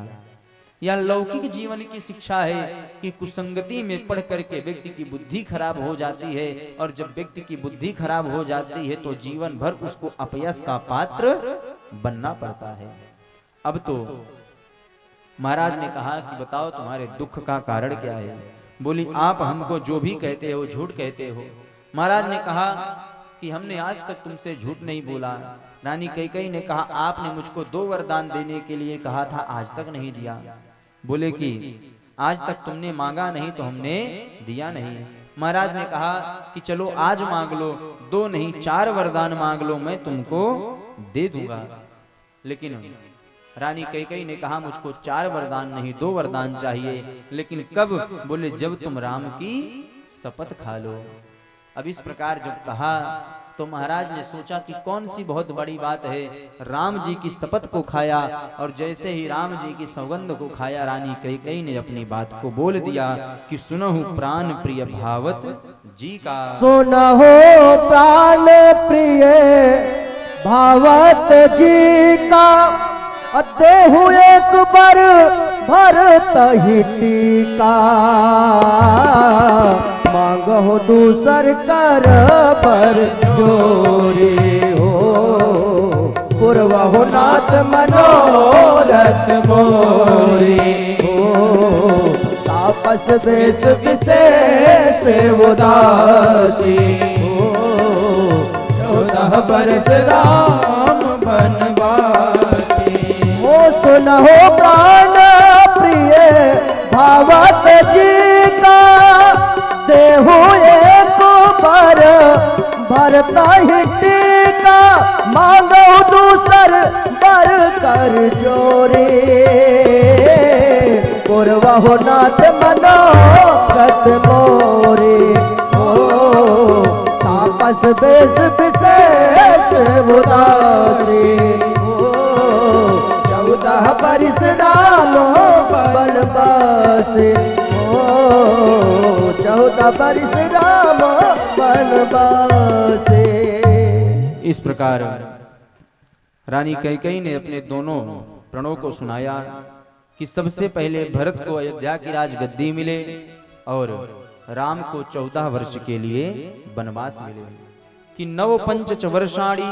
या लौकिक जीवन की शिक्षा है कि कुसंगति में पढ़ करके व्यक्ति की बुद्धि खराब हो जाती है, और जब व्यक्ति की बुद्धि खराब हो जाती है तो जीवन भर उसको अपयश का पात्र बनना पड़ता है। अब तो महाराज ने कहा कि बताओ तुम्हारे दुख का कारण क्या है। बोली आप हमको जो भी कहते हो झूठ कहते हो। महाराज ने कहा कि हमने आज तक तुमसे झूठ नहीं बोला। रानी कैकेयी ने कहा आपने मुझको 2 वरदान देने के लिए कहा था, आज तक नहीं दिया। बोले कि आज तक तुमने मांगा नहीं तो हमने दिया नहीं। महाराज ने कहा कि चलो आज मांग लो, 2 नहीं 4 वरदान मांग लो, मैं तुमको दे दूंगा। लेकिन रानी कैकेयी ने कहा मुझको 4 वरदान नहीं 2 वरदान चाहिए, लेकिन कब? बोले जब तुम राम की शपथ खा लो। अब इस प्रकार जब कहा तो महाराज ने सोचा कि कौन सी बहुत बड़ी बात है, राम जी की शपथ को खाया, और जैसे ही राम जी की सौगंध को खाया रानी कैकेयी ने अपनी बात को बोल दिया कि सुनहु प्राण प्रिय भावत जी का, सुनहु प्राण प्रिय भावत जी का, देहु एक बार भरत ही टीका, मांगो दूसर कर पर जोरी हो, पूर्वहु नाथ मनोरथ मोरी हो, तापस वेश विशेष उदासी हो, 14 बरस राम बनवासी हो, सुनहो प्राण प्रिय भावत जी का, देहु एक बार भरत ही टीका, मांगो दूसर बर कर जोरी, पूर्वहु नाथ मनोरथ मोरी हो, तापस वेश विशेष उदासी हो, 14 बरस राम बनवासी हो, 14 बरस राम बनवासी। इस प्रकार रानी कैकेयी ने अपने दोनों प्रणों को सुनाया कि सबसे पहले भरत को अयोध्या की राजगद्दी मिले और राम को 14 वर्ष के लिए वनवास मिले, कि नव पंच वर्षाणी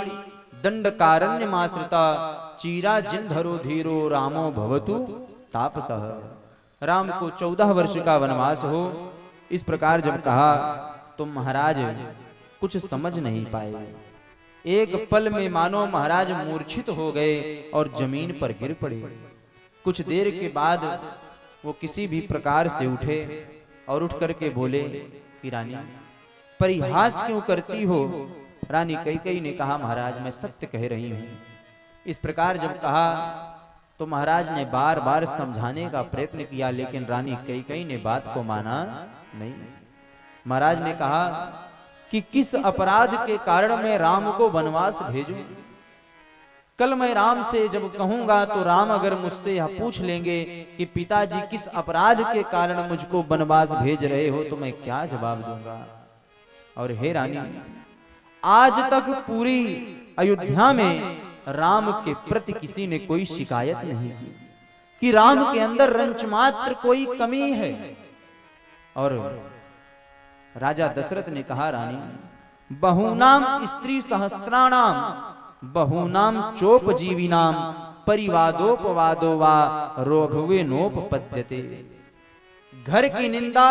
दंड कारण्य माश्रिता, चीरा जिनधरो धीरो रामो भवतु तापसः। राम को 14 वर्ष का वनवास हो। इस प्रकार जब कहा तो महाराज कुछ समझ नहीं पाए। एक पल में मानो महाराज मूर्छित हो गए और जमीन पर गिर पड़े। कुछ देर के बाद वो किसी भी प्रकार से उठे और उठ करके बोले कि रानी परिहास क्यों करती हो। रानी कैकेयी ने कहा महाराज मैं सत्य कह रही हूं। इस प्रकार जब कहा तो महाराज ने बार बार समझाने का प्रयत्न किया, लेकिन रानी कैकेयी ने बात को माना नहीं। महाराज ने कहा कि किस अपराध के कारण मैं राम को वनवास भेजूं। कल मैं राम से जब कहूंगा तो राम अगर मुझसे यह पूछ लेंगे कि पिताजी किस अपराध के कारण मुझको वनवास भेज रहे हो, तो मैं क्या जवाब दूंगा। और हे रानी, आज तक पूरी अयोध्या में राम के प्रति किसी ने कोई शिकायत नहीं की कि राम के अंदर रंच मात्र कोई कमी है। और राजा दशरथ ने कहा रानी बहुनाम स्त्री सहस्त्राणाम बहुनाम चोपजीविनाम परिवादोपवादो वा रोघवे नोपपद्यते। घर की निंदा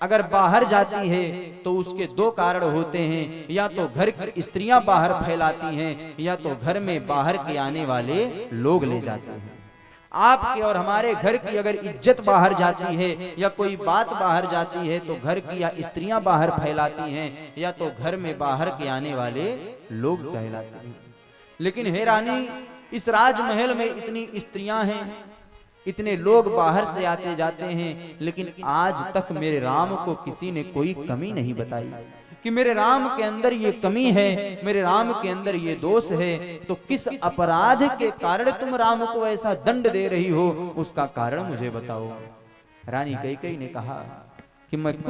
अगर बाहर जाती है तो उसके 2 कारण होते हैं, या तो घर की स्त्रियां बाहर फैलाती हैं या तो घर में बाहर के आने वाले लोग ले जाते हैं। आपके और हमारे घर की अगर इज्जत बाहर जाती है या कोई बात बाहर जाती है तो घर की या स्त्रियां बाहर फैलाती हैं या तो घर में बाहर के आने वाले लोग कहलाते हैं। लेकिन हे रानी, इस राजमहल में इतनी स्त्रियां हैं, इतने लोग बाहर से आते जाते हैं, लेकिन आज तक मेरे राम को किसी ने कोई कमी नहीं बताई कि मेरे राम के अंदर ये कमी है, मेरे राम के अंदर ये दोष है। तो किस अपराध के कारण तुम राम को ऐसा दंड दे रही हो, उसका कारण मुझे बताओ। रानी कैकेयी ने कहा कि मैं